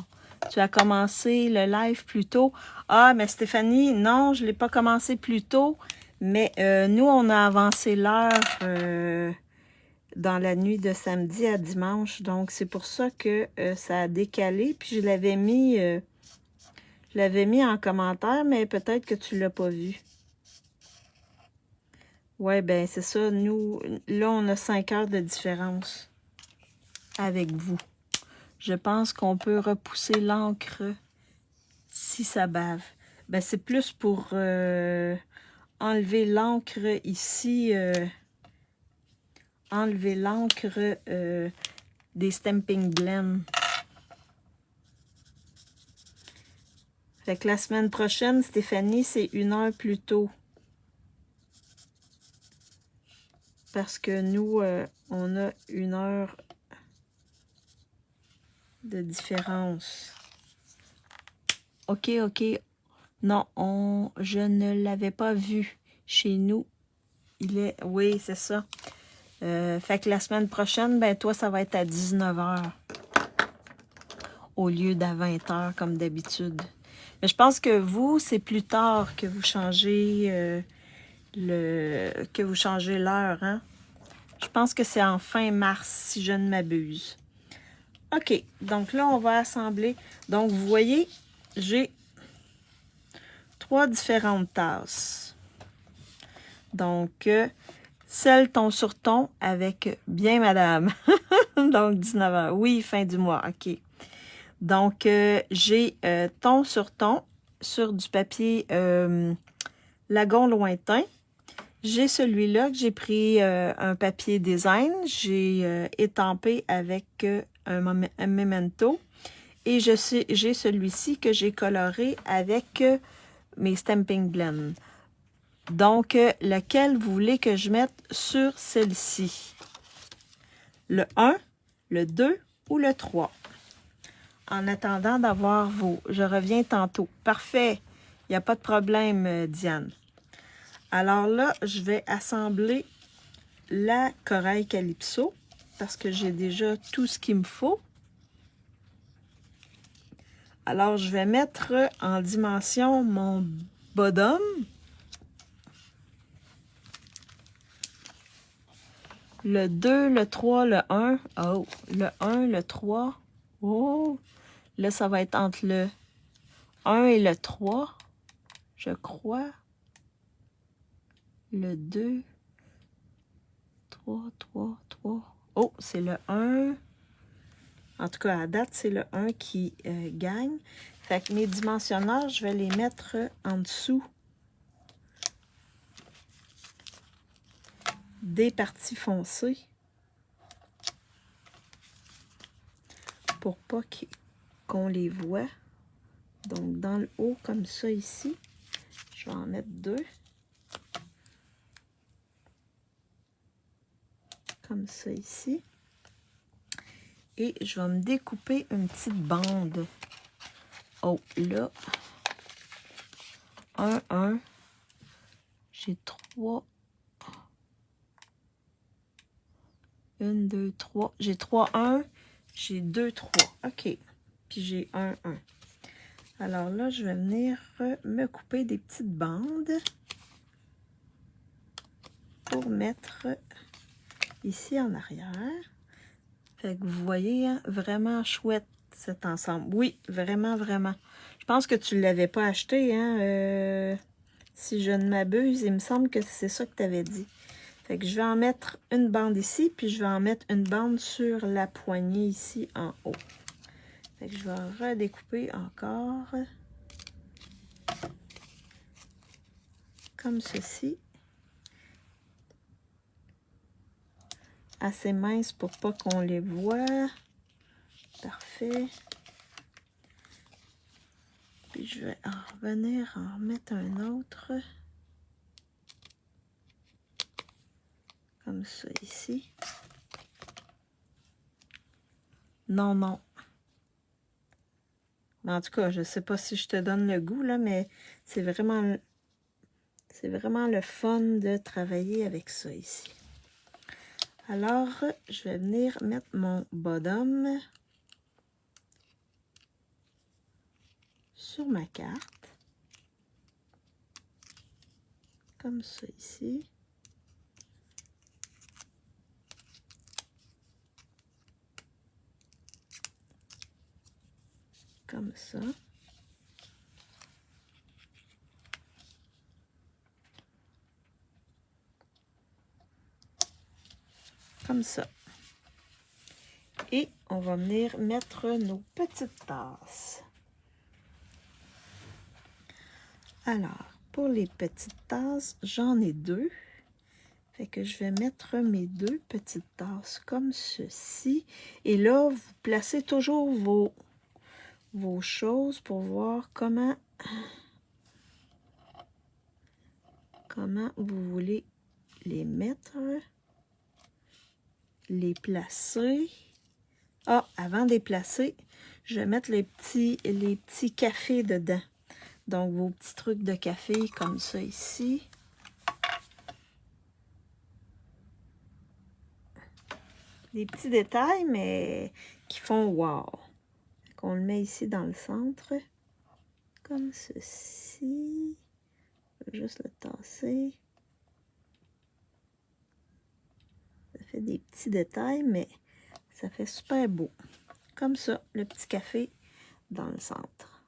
Tu as commencé le live plus tôt. Ah, mais Stéphanie, non, je ne l'ai pas commencé plus tôt. Mais nous, on a avancé l'heure dans la nuit de samedi à dimanche. Donc, c'est pour ça que ça a décalé. Puis, je l'avais mis en commentaire, mais peut-être que tu ne l'as pas vu. Ouais, ben c'est ça. Nous, là, on a 5 heures de différence avec vous. Je pense qu'on peut repousser l'encre si ça bave. Ben, c'est plus pour enlever l'encre ici. Enlever l'encre des Stamping Blends. Fait que la semaine prochaine, Stéphanie, c'est 1 heure plus tôt. Parce que nous, on a 1 heure de différence. OK. Non, je ne l'avais pas vu chez nous. Il est... Oui, c'est ça. Fait que la semaine prochaine, ben toi, ça va être à 19 h au lieu d'à 20 h comme d'habitude. Mais je pense que vous, c'est plus tard que vous changez l'heure, hein? Je pense que c'est en fin mars, si je ne m'abuse. OK, donc là, on va assembler. Donc, vous voyez, j'ai 3 différentes tasses. Donc, celle ton sur ton avec bien madame. Donc, 19 h. Oui, fin du mois, OK. Donc, j'ai ton sur ton sur du papier lagon lointain. J'ai celui-là que j'ai pris un papier design. J'ai étampé avec un memento. Et j'ai celui-ci que j'ai coloré avec mes Stamping Blends. Donc, lequel vous voulez que je mette sur celle-ci? Le 1, le 2 ou le 3? En attendant d'avoir vos... Je reviens tantôt. Parfait. Il n'y a pas de problème, Diane. Alors là, je vais assembler la corail calypso parce que j'ai déjà tout ce qu'il me faut. Alors, je vais mettre en dimension mon bottom. Le 2, le 3, le 1. Oh, le 1, le 3. Oh, là, ça va être entre le 1 et le 3, je crois. Le 2, 3, 3, 3. Oh, c'est le 1. En tout cas, à date, c'est le 1 qui gagne. Fait que mes dimensionneurs, je vais les mettre en dessous des parties foncées pour pas qu'on les voit. Donc, dans le haut, comme ça, ici, je vais en mettre 2. Comme ça, ici. Et je vais me découper une petite bande. Oh, là. 1, 1. J'ai 3. 1, 2, 3. J'ai 3, 1. J'ai 2, 3. OK. Puis j'ai 1, 1. Alors là, je vais venir me couper des petites bandes pour mettre ici en arrière. Fait que vous voyez, hein, vraiment chouette cet ensemble. Oui, vraiment, vraiment. Je pense que tu ne l'avais pas acheté, hein. Si je ne m'abuse, il me semble que c'est ça que tu avais dit. Fait que je vais en mettre une bande ici, puis je vais en mettre une bande sur la poignée ici en haut. Fait que je vais redécouper encore. Comme ceci. Assez mince pour pas qu'on les voit. Parfait. Puis je vais en revenir, en remettre un autre. Comme ça ici. Non, non. Mais en tout cas, je sais pas si je te donne le goût, là, mais c'est vraiment le fun de travailler avec ça ici. Alors, je vais venir mettre mon bottom sur ma carte. Comme ça ici. Comme ça. Comme ça. Et on va venir mettre nos petites tasses. Alors, pour les petites tasses, j'en ai 2. Fait que je vais mettre mes 2 petites tasses comme ceci. Et là, vous placez toujours vos choses pour voir comment vous voulez les mettre, les placer. Ah, avant de les placer, je vais mettre les petits cafés dedans. Donc, vos petits trucs de café comme ça ici. Des petits détails, mais qui font wow. On le met ici dans le centre, comme ceci. Je vais juste le tasser. Ça fait des petits détails, mais ça fait super beau. Comme ça, le petit café dans le centre.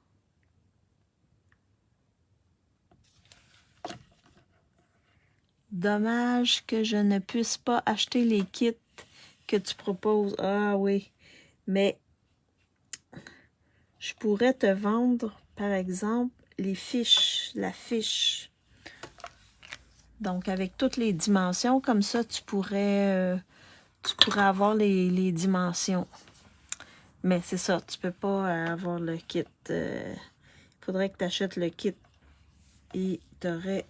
Dommage que je ne puisse pas acheter les kits que tu proposes. Ah oui, mais je pourrais te vendre, par exemple, les fiches, la fiche. Donc, avec toutes les dimensions, comme ça, tu pourrais avoir les dimensions. Mais c'est ça, tu peux pas avoir le kit. Il faudrait que tu achètes le kit et tu aurais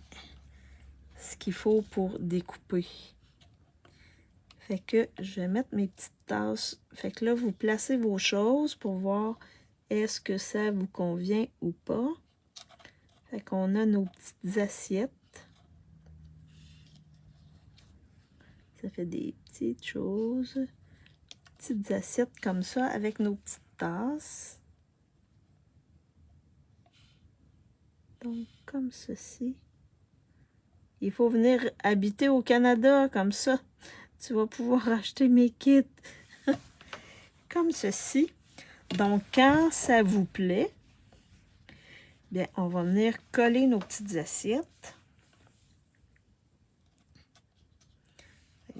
ce qu'il faut pour découper. Fait que je vais mettre mes petites tasses. Fait que là, vous placez vos choses pour voir est-ce que ça vous convient ou pas. Fait qu'on a nos petites assiettes. Ça fait des petites choses. Petites assiettes comme ça avec nos petites tasses. Donc, comme ceci. Il faut venir habiter au Canada, comme ça. Tu vas pouvoir acheter mes kits. Comme ceci. Donc, quand ça vous plaît, bien, on va venir coller nos petites assiettes.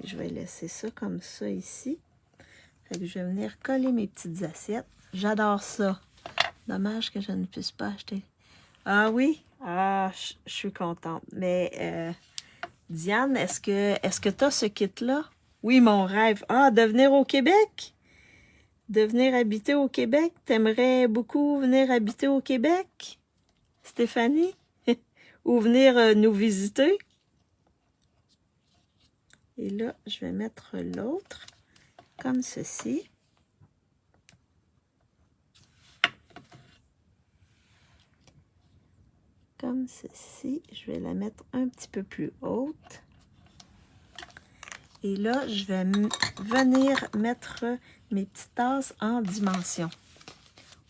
Je vais laisser ça comme ça ici. Fait que je vais venir coller mes petites assiettes. J'adore ça. Dommage que je ne puisse pas acheter. Ah oui? Ah, je suis contente. Mais, Diane, est-ce que tu as ce kit-là? Oui, mon rêve. Ah, de venir au Québec? De venir habiter au Québec? T'aimerais beaucoup venir habiter au Québec? Stéphanie? Ou venir nous visiter? Et là, je vais mettre l'autre comme ceci. Comme ceci. Je vais la mettre un petit peu plus haute. Et là, je vais venir mettre mes petites tasses en dimension.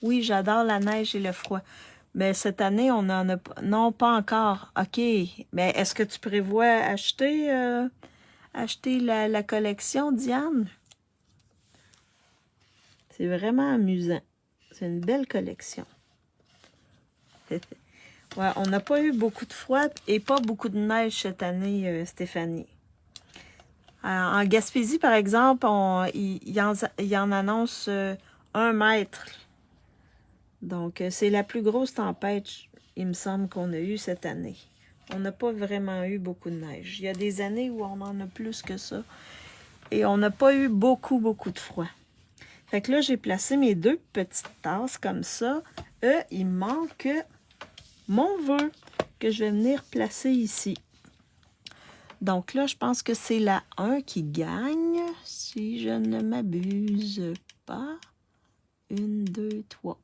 Oui, j'adore la neige et le froid. Mais cette année, on n'en a pas. Non, pas encore. OK. Mais est-ce que tu prévois acheter la collection, Diane? C'est vraiment amusant. C'est une belle collection. Ouais, on n'a pas eu beaucoup de froid et pas beaucoup de neige cette année, Stéphanie. En Gaspésie, par exemple, il en annonce 1 mètre. Donc, c'est la plus grosse tempête, il me semble, qu'on a eue cette année. On n'a pas vraiment eu beaucoup de neige. Il y a des années où on en a plus que ça. Et on n'a pas eu beaucoup de froid. Fait que là, j'ai placé mes 2 petites tasses comme ça. Il manque mon vœu que je vais venir placer ici. Donc là, je pense que c'est la 1 qui gagne, si je ne m'abuse pas. 1, 2, 3.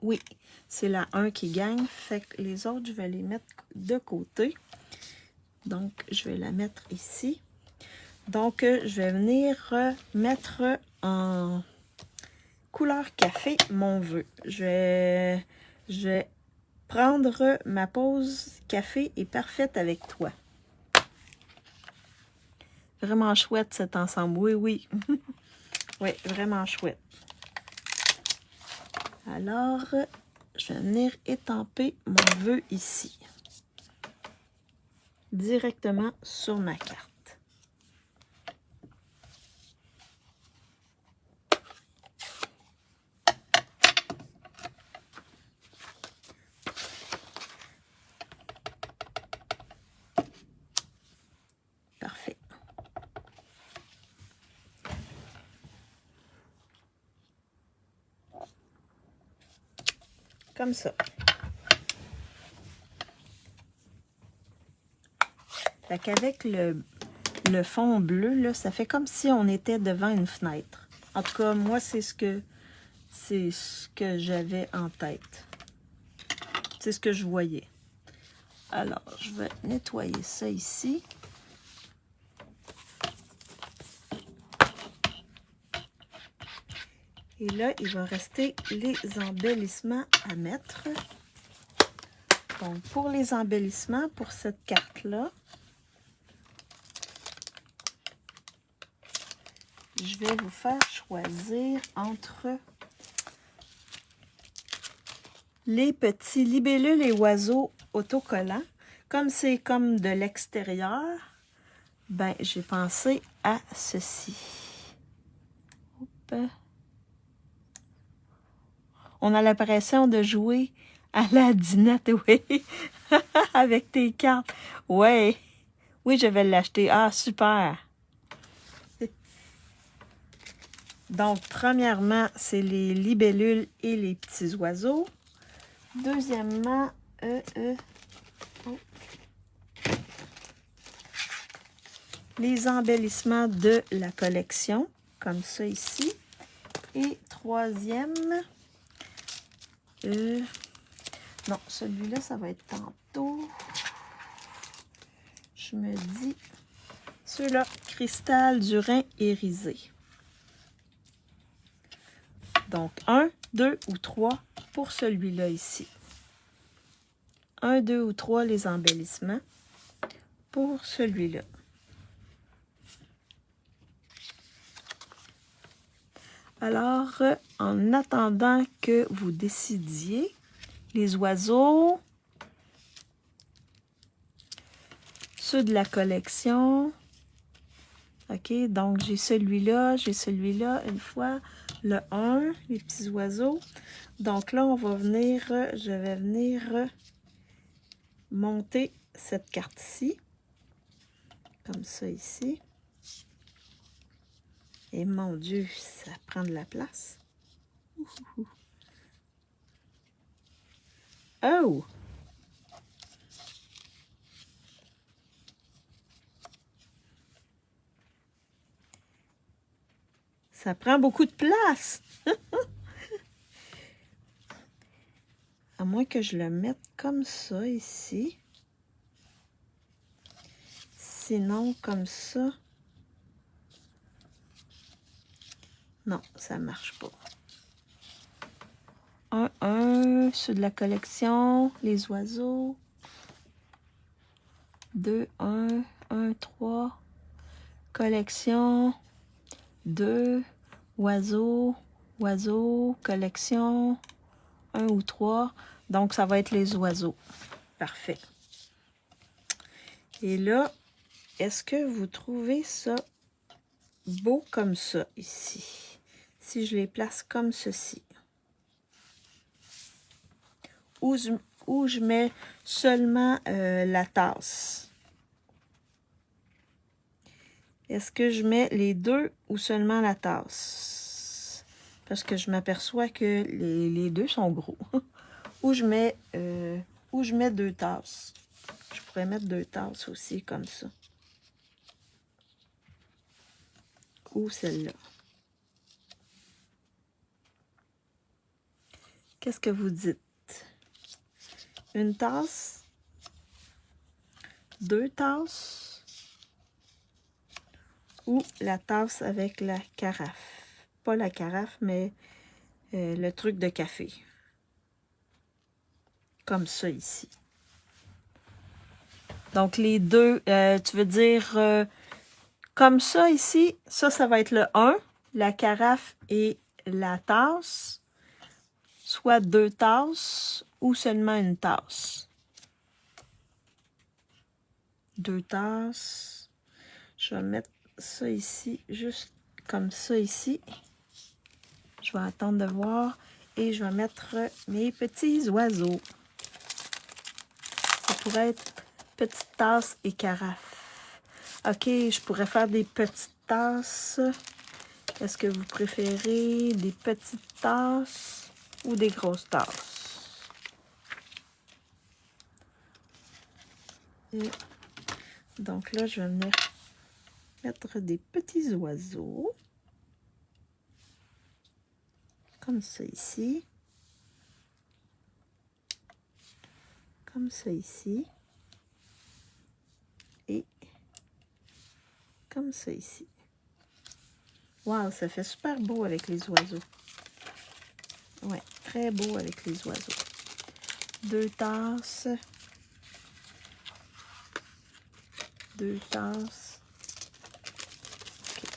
Oui, c'est la 1 qui gagne. Fait que les autres, je vais les mettre de côté. Donc, je vais la mettre ici. Donc, je vais venir mettre en couleur café mon vœu. Je vais prendre ma pause café est parfaite avec toi. Vraiment chouette cet ensemble. Oui, oui. Oui, vraiment chouette. Alors, je vais venir étamper mon vœu ici. Directement sur ma carte. Parfait. Comme ça. Fait qu'avec le fond bleu, là, ça fait comme si on était devant une fenêtre. En tout cas, moi, c'est ce que j'avais en tête. C'est ce que je voyais. Alors, je vais nettoyer ça ici. Et là, il va rester les embellissements à mettre. Donc, pour les embellissements, pour cette carte-là, je vais vous faire choisir entre les petits libellules et oiseaux autocollants. Comme c'est comme de l'extérieur, ben, j'ai pensé à ceci. Hop. On a l'impression de jouer à la dinette, oui, avec tes cartes. Ouais. Oui, je vais l'acheter. Ah, super. Donc, premièrement, c'est les libellules et les petits oiseaux. Deuxièmement, les embellissements de la collection, comme ça ici. Et troisième, non, celui-là, ça va être tantôt. Je me dis, ceux-là, cristal du Rhin irisé. Donc, 1, 2 ou 3 pour celui-là ici. 1, 2 ou 3 les embellissements pour celui-là. Alors, en attendant que vous décidiez, les oiseaux, ceux de la collection, ok, donc j'ai celui-là, une fois, le 1, les petits oiseaux. Donc là, on va venir, je vais venir monter cette carte-ci, comme ça ici. Et mon Dieu, ça prend de la place. Oh! Ça prend beaucoup de place. À moins que je le mette comme ça ici. Sinon, comme ça. Non, ça ne marche pas. 1, ceux de la collection, les oiseaux. 2, 1, 3. Collection. 2, oiseaux, collection. 1 ou 3. Donc, ça va être les oiseaux. Parfait. Et là, est-ce que vous trouvez ça beau comme ça, ici? Si je les place comme ceci. Où je mets seulement la tasse. Est-ce que je mets les deux ou seulement la tasse? Parce que je m'aperçois que les deux sont gros. Où je mets 2 tasses. Je pourrais mettre 2 tasses aussi, comme ça. Ou celle-là. Qu'est-ce que vous dites? Une tasse? 2 tasses? Ou la tasse avec la carafe? Pas la carafe, mais le truc de café. Comme ça ici. Donc, les deux, tu veux dire comme ça ici, ça va être le 1, la carafe et la tasse, soit 2 tasses ou seulement une tasse. 2 tasses. Je vais mettre ça ici, juste comme ça ici. Je vais attendre de voir et je vais mettre mes petits oiseaux. Ça pourrait être petite tasse et carafe. Ok, je pourrais faire des petites tasses. Est-ce que vous préférez des petites tasses ou des grosses tasses? Et donc là, je vais venir mettre des petits oiseaux. Comme ça ici. Comme ça ici. Et comme ça ici. Wow, ça fait super beau avec les oiseaux. Ouais, très beau avec les oiseaux. 2 tasses. 2 tasses. Okay.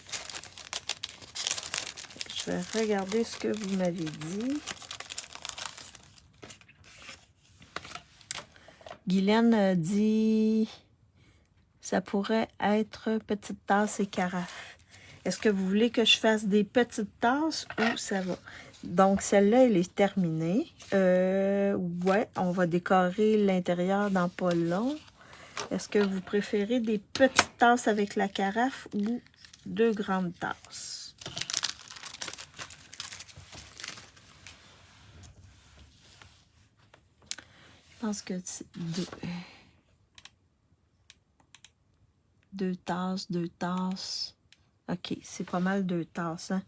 Je vais regarder ce que vous m'avez dit. Guylaine dit ça pourrait être petite tasse et carafe. Est-ce que vous voulez que je fasse des petites tasses ou ça va? Donc, celle-là, elle est terminée. Ouais, on va décorer l'intérieur dans pas long. Est-ce que vous préférez des petites tasses avec la carafe ou 2 grandes tasses? Je pense que c'est 2 tasses, 2 tasses. OK, c'est pas mal 2 tasses, hein?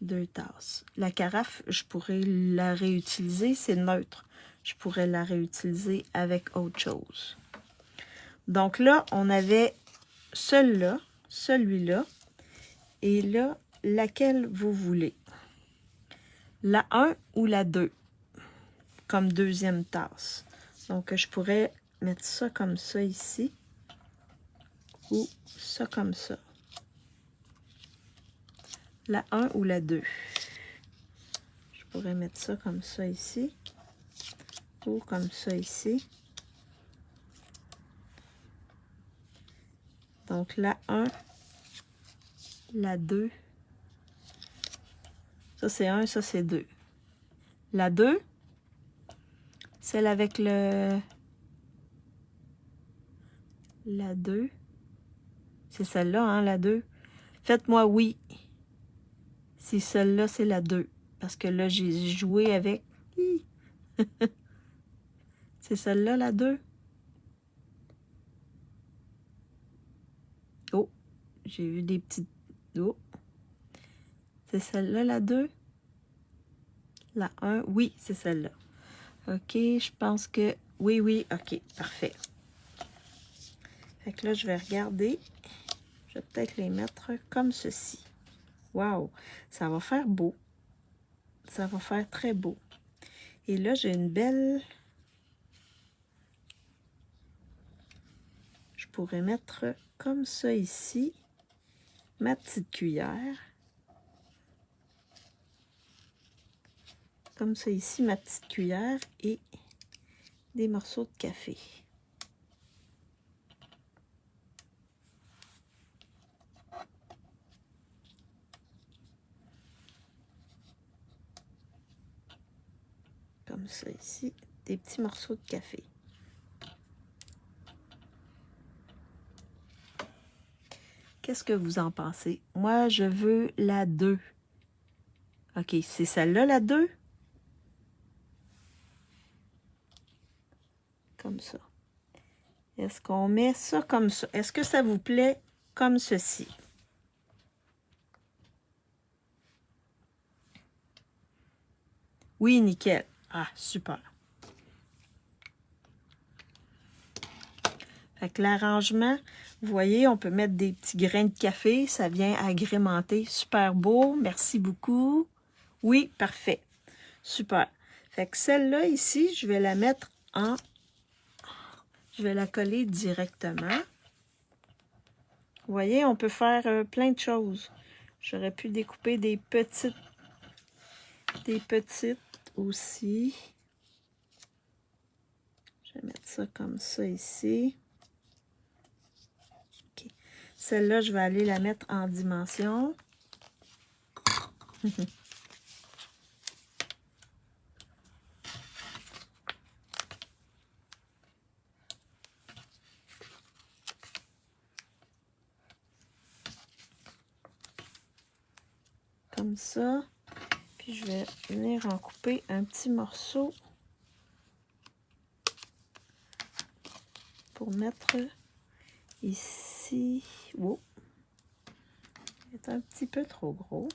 2 tasses. La carafe, je pourrais la réutiliser, c'est neutre. Je pourrais la réutiliser avec autre chose. Donc là, on avait celui-là, et là, laquelle vous voulez? La 1 ou la 2, comme deuxième tasse. Donc, je pourrais mettre ça comme ça ici. Ou ça comme ça. La 1 ou la 2. Je pourrais mettre ça comme ça ici. Ou comme ça ici. Donc, la 1, la 2. Ça, c'est 1, ça, c'est 2. La 2, celle avec le... La 2. C'est celle-là, hein, la 2. Faites-moi oui. Si celle-là, c'est la 2. Parce que là, j'ai joué avec... C'est celle-là, la 2. Oh, j'ai vu des petites... Oh. C'est celle-là, la 2. La 1, oui, c'est celle-là. OK, je pense que... Oui, oui, OK, parfait. Fait que là, je vais regarder. Je vais peut-être les mettre comme ceci. Wow, ça va faire beau. Ça va faire très beau. Et là, j'ai une belle... Je pourrais mettre comme ça ici, ma petite cuillère. Comme ça ici, ma petite cuillère et des morceaux de café. Comme ça ici, des petits morceaux de café. Qu'est-ce que vous en pensez? Moi, je veux la 2. OK, c'est celle-là, la 2? Comme ça. Est-ce qu'on met ça comme ça? Est-ce que ça vous plaît comme ceci? Oui, nickel. Ah, super. Fait que l'arrangement, vous voyez, on peut mettre des petits grains de café. Ça vient agrémenter. Super beau. Merci beaucoup. Oui, parfait. Super. Fait que celle-là ici, je vais la mettre en... Je vais la coller directement. Vous voyez, on peut faire plein de choses. J'aurais pu découper des petites aussi. Je vais mettre ça comme ça ici. Okay. Celle-là, je vais aller la mettre en dimension. Comme ça. Puis je vais venir en couper un petit morceau pour mettre ici. Oh, c'est un petit peu trop gros.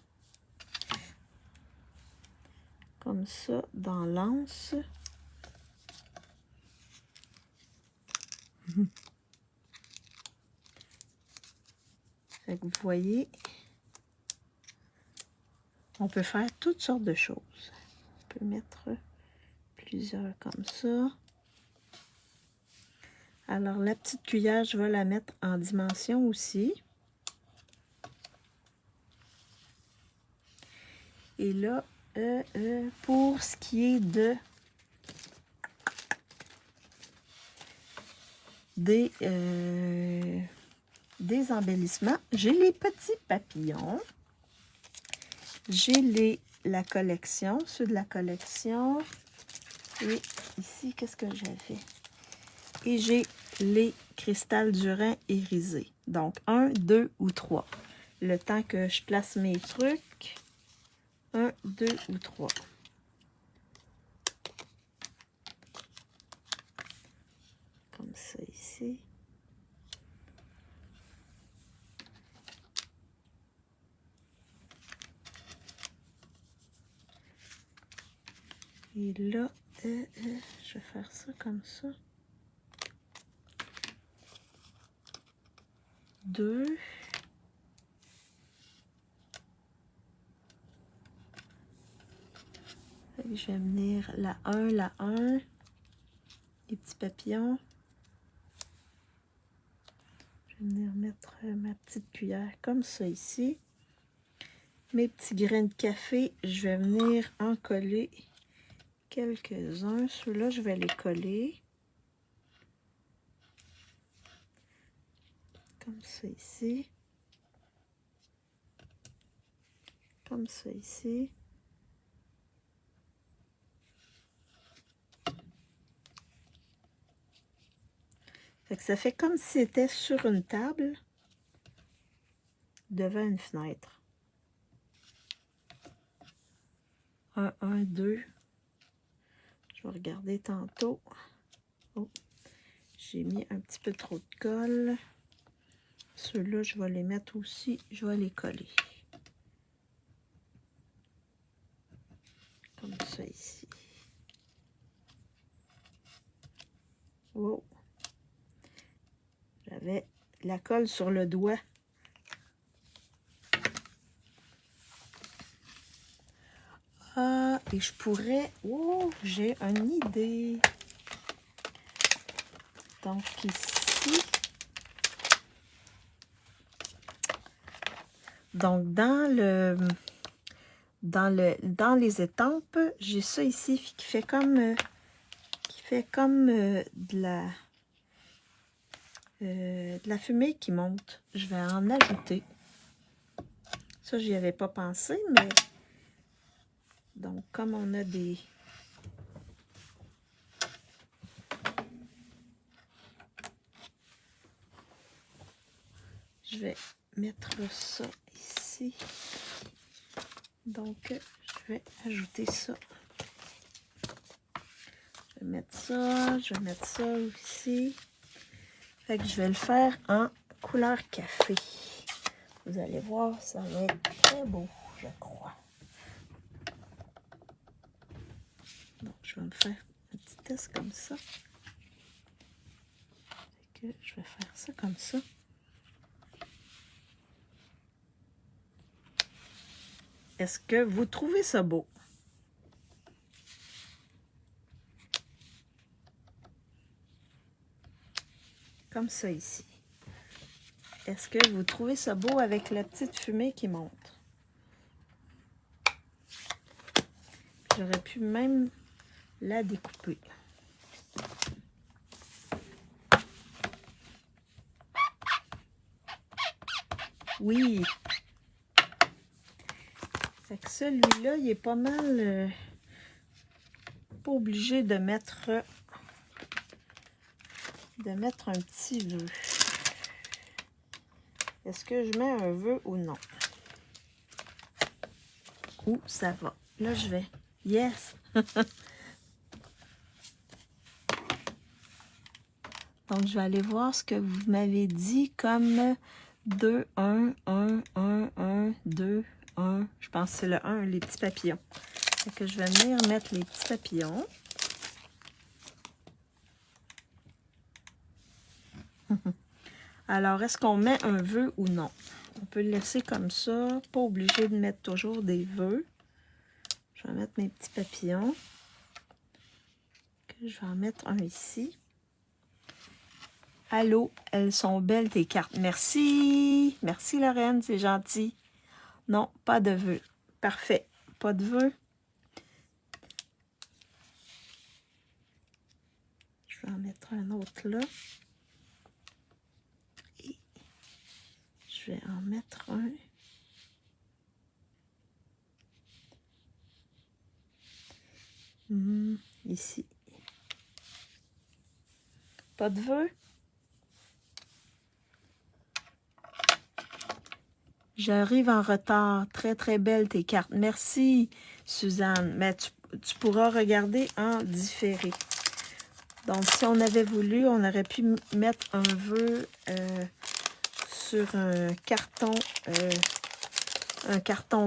Comme ça, dans l'anse. Fait que vous voyez, on peut faire toutes sortes de choses. On peut mettre plusieurs comme ça. Alors, la petite cuillère, je vais la mettre en dimension aussi. Et là, pour ce qui est des embellissements, j'ai les petits papillons. J'ai la collection, ceux de la collection. Et ici, qu'est-ce que j'avais? Et j'ai les cristal Durin irisés. Donc, 1, 2 ou 3. Le temps que je place mes trucs. 1, 2 ou 3. Comme ça ici. Et là, je vais faire ça comme ça. 2. Je vais venir la 1, la 1. les petits papillons. Je vais venir mettre ma petite cuillère comme ça ici. Mes petits grains de café, je vais venir en coller quelques-uns. Ceux-là, je vais les coller. Comme ça ici. Comme ça ici. Fait que ça fait comme si c'était sur une table devant une fenêtre. 1, 1, 2. Je vais regarder tantôt. Oh, j'ai mis un petit peu trop de colle. Ceux-là, je vais les mettre aussi. Je vais les coller. Comme ça ici. Wow. J'avais la colle sur le doigt. Ah, et je pourrais... Oh, j'ai une idée. Donc ici... Donc dans les étampes, j'ai ça ici qui fait comme de la fumée qui monte. Je vais en ajouter. Ça, j'y avais pas pensé, mais donc comme on a des... Je vais mettre ça ici. Donc, je vais ajouter ça. Je vais mettre ça, je vais mettre ça aussi. Fait que je vais le faire en couleur café. Vous allez voir, ça va être très beau, je crois. Donc, je vais me faire un petit test comme ça. Fait que je vais faire ça comme ça. Est-ce que vous trouvez ça beau? Comme ça ici. Est-ce que vous trouvez ça beau avec la petite fumée qui monte? J'aurais pu même la découper. Oui. Fait que celui-là, il est pas mal... pas obligé de mettre un petit vœu. Est-ce que je mets un vœu ou non? Ouh, ça va. Là, je vais. Yes! Donc, je vais aller voir ce que vous m'avez dit comme 2, 1, 1, 1, 1, 2, 1. Je pense que c'est le 1, les petits papillons. Fait que je vais venir mettre les petits papillons. Alors, est-ce qu'on met un vœu ou non? On peut le laisser comme ça. Pas obligé de mettre toujours des vœux. Je vais mettre mes petits papillons. Je vais en mettre un ici. Allô, elles sont belles tes cartes. Merci. Merci Lorraine, c'est gentil. Non, pas de vœux. Parfait. Pas de vœux. Je vais en mettre un autre là. Et je vais en mettre un. Ici. Pas de vœux. J'arrive en retard. Très, très belle tes cartes. Merci, Suzanne. Mais tu pourras regarder en différé. Donc, si on avait voulu, on aurait pu mettre un vœu sur un carton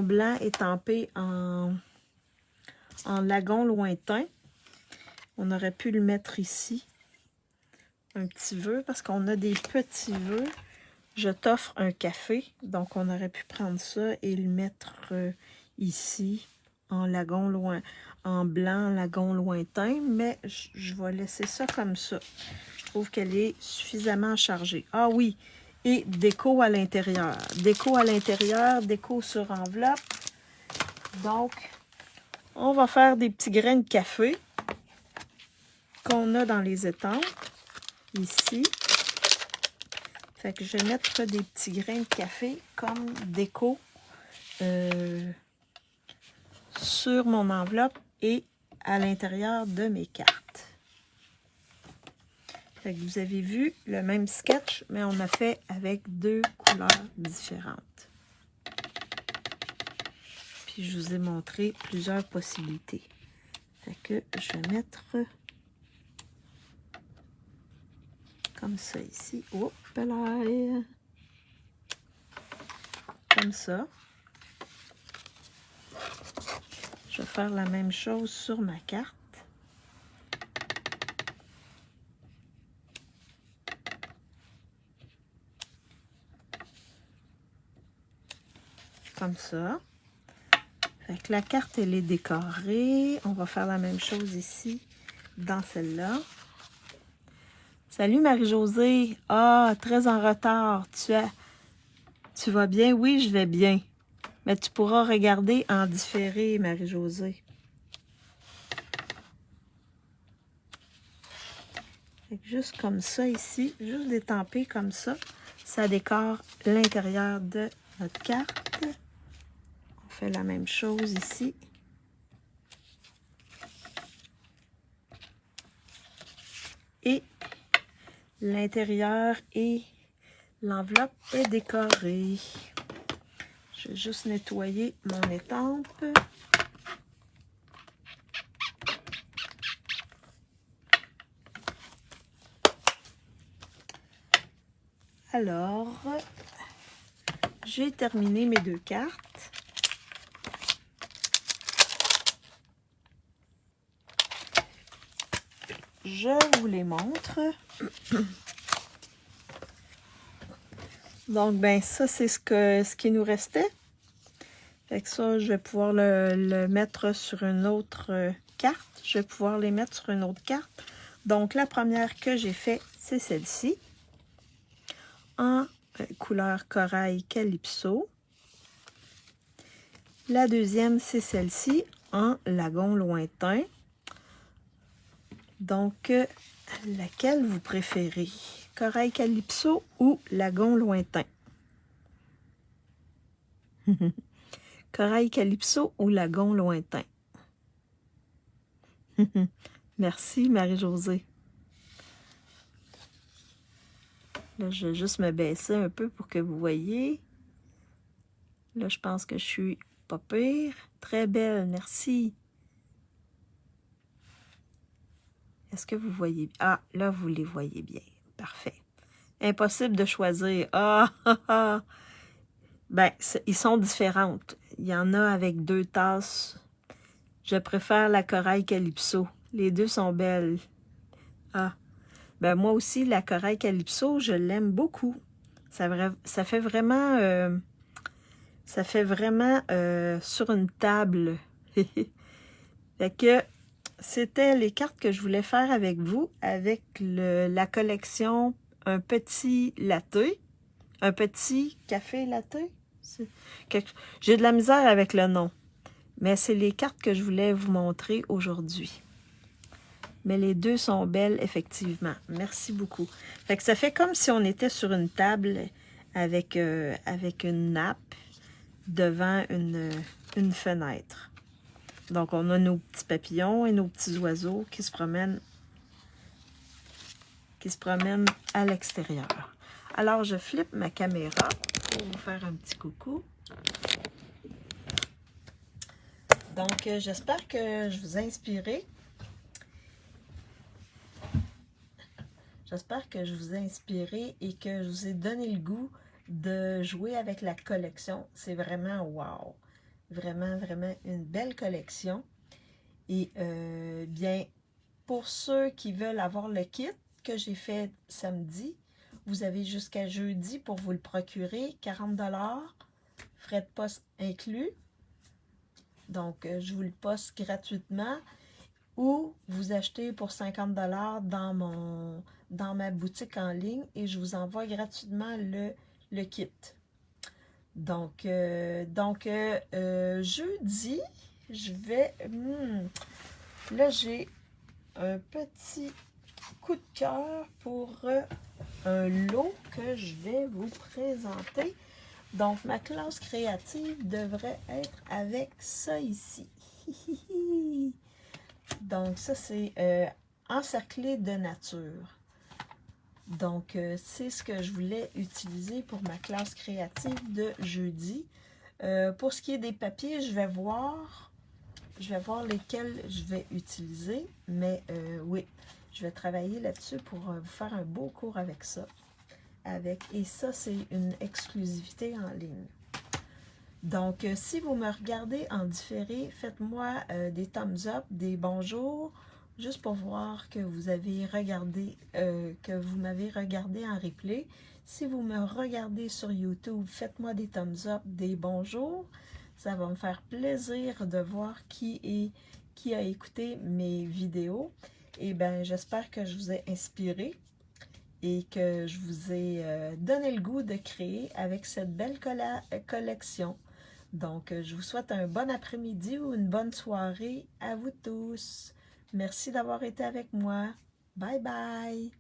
blanc étampé en lagon lointain. On aurait pu le mettre ici. Un petit vœu, parce qu'on a des petits vœux. Je t'offre un café. Donc, on aurait pu prendre ça et le mettre ici. en lagon loin, en blanc lagon lointain, mais je vais laisser ça comme ça. Je trouve qu'elle est suffisamment chargée. Ah oui, et déco à l'intérieur. Déco à l'intérieur, déco sur enveloppe. Donc, on va faire des petits grains de café qu'on a dans les étampes, ici. Fait que je vais mettre des petits grains de café comme déco sur mon enveloppe et à l'intérieur de mes cartes. Fait que vous avez vu le même sketch, mais on a fait avec deux couleurs différentes. Puis je vous ai montré plusieurs possibilités. Fait que je vais mettre comme ça ici. Hop là! Comme ça. Je vais faire la même chose sur ma carte. Comme ça. Fait que la carte, elle est décorée. On va faire la même chose ici, dans celle-là. Salut Marie-Josée. Ah, très en retard. Tu vas bien? Oui, je vais bien. Mais tu pourras regarder en différé, Marie-Josée. Juste comme ça ici, juste détamper comme ça, ça décore l'intérieur de notre carte. On fait la même chose ici. Et l'intérieur et l'enveloppe est décorée. Je vais juste nettoyer mon étampe. Alors, j'ai terminé mes deux cartes. Je vous les montre. Donc, ben ça, c'est ce qui nous restait. Fait que ça, je vais pouvoir le mettre sur une autre carte. Je vais pouvoir les mettre sur une autre carte. Donc, la première que j'ai fait, c'est celle-ci. En couleur corail calypso. La deuxième, c'est celle-ci, en lagon lointain. Donc, laquelle vous préférez? Corail calypso ou lagon lointain? Corail calypso ou lagon lointain? Merci Marie-Josée. Là, je vais juste me baisser un peu pour que vous voyez. Là, je pense que je suis pas pire. Très belle, merci. Est-ce que vous voyez? Ah, là, vous les voyez bien. Parfait. Impossible de choisir. Ah, ah, ah. Ben, ils sont différentes. Il y en a avec 2 tasses. Je préfère la corail calypso. Les deux sont belles. Ah, ben moi aussi, la corail calypso, je l'aime beaucoup. Ça fait vraiment... sur une table. Fait que c'était les cartes que je voulais faire avec vous, avec la collection Un petit latte, un petit café latte. J'ai de la misère avec le nom, mais c'est les cartes que je voulais vous montrer aujourd'hui. Mais les deux sont belles, effectivement. Merci beaucoup. Fait que ça fait comme si on était sur une table avec une nappe devant une fenêtre. Donc, on a nos petits papillons et nos petits oiseaux qui se promènent à l'extérieur. Alors, je flippe ma caméra pour vous faire un petit coucou. Donc, j'espère que je vous ai inspiré. J'espère que je vous ai inspiré et que je vous ai donné le goût de jouer avec la collection. C'est vraiment wow! Vraiment, vraiment une belle collection. Et bien, pour ceux qui veulent avoir le kit que j'ai fait samedi, vous avez jusqu'à jeudi pour vous le procurer. 40 $, frais de poste inclus. Donc, je vous le poste gratuitement ou vous achetez pour 50 $ dans ma boutique en ligne et je vous envoie gratuitement le kit. Donc, jeudi, je vais... là, j'ai un petit coup de cœur pour un lot que je vais vous présenter. Donc, ma classe créative devrait être avec ça ici. Donc, ça, c'est encerclé de nature. Donc, c'est ce que je voulais utiliser pour ma classe créative de jeudi. Pour ce qui est des papiers, je vais voir lesquels je vais utiliser. Mais oui, je vais travailler là-dessus pour vous faire un beau cours avec ça. Et ça, c'est une exclusivité en ligne. Donc, si vous me regardez en différé, faites-moi des thumbs up, des bonjours, juste pour voir que vous avez regardé, que vous m'avez regardé en replay. Si vous me regardez sur YouTube, faites-moi des thumbs up, des bonjours. Ça va me faire plaisir de voir qui a écouté mes vidéos. Et bien, j'espère que je vous ai inspiré et que je vous ai donné le goût de créer avec cette belle collection. Donc, je vous souhaite un bon après-midi ou une bonne soirée à vous tous. Merci d'avoir été avec moi. Bye bye!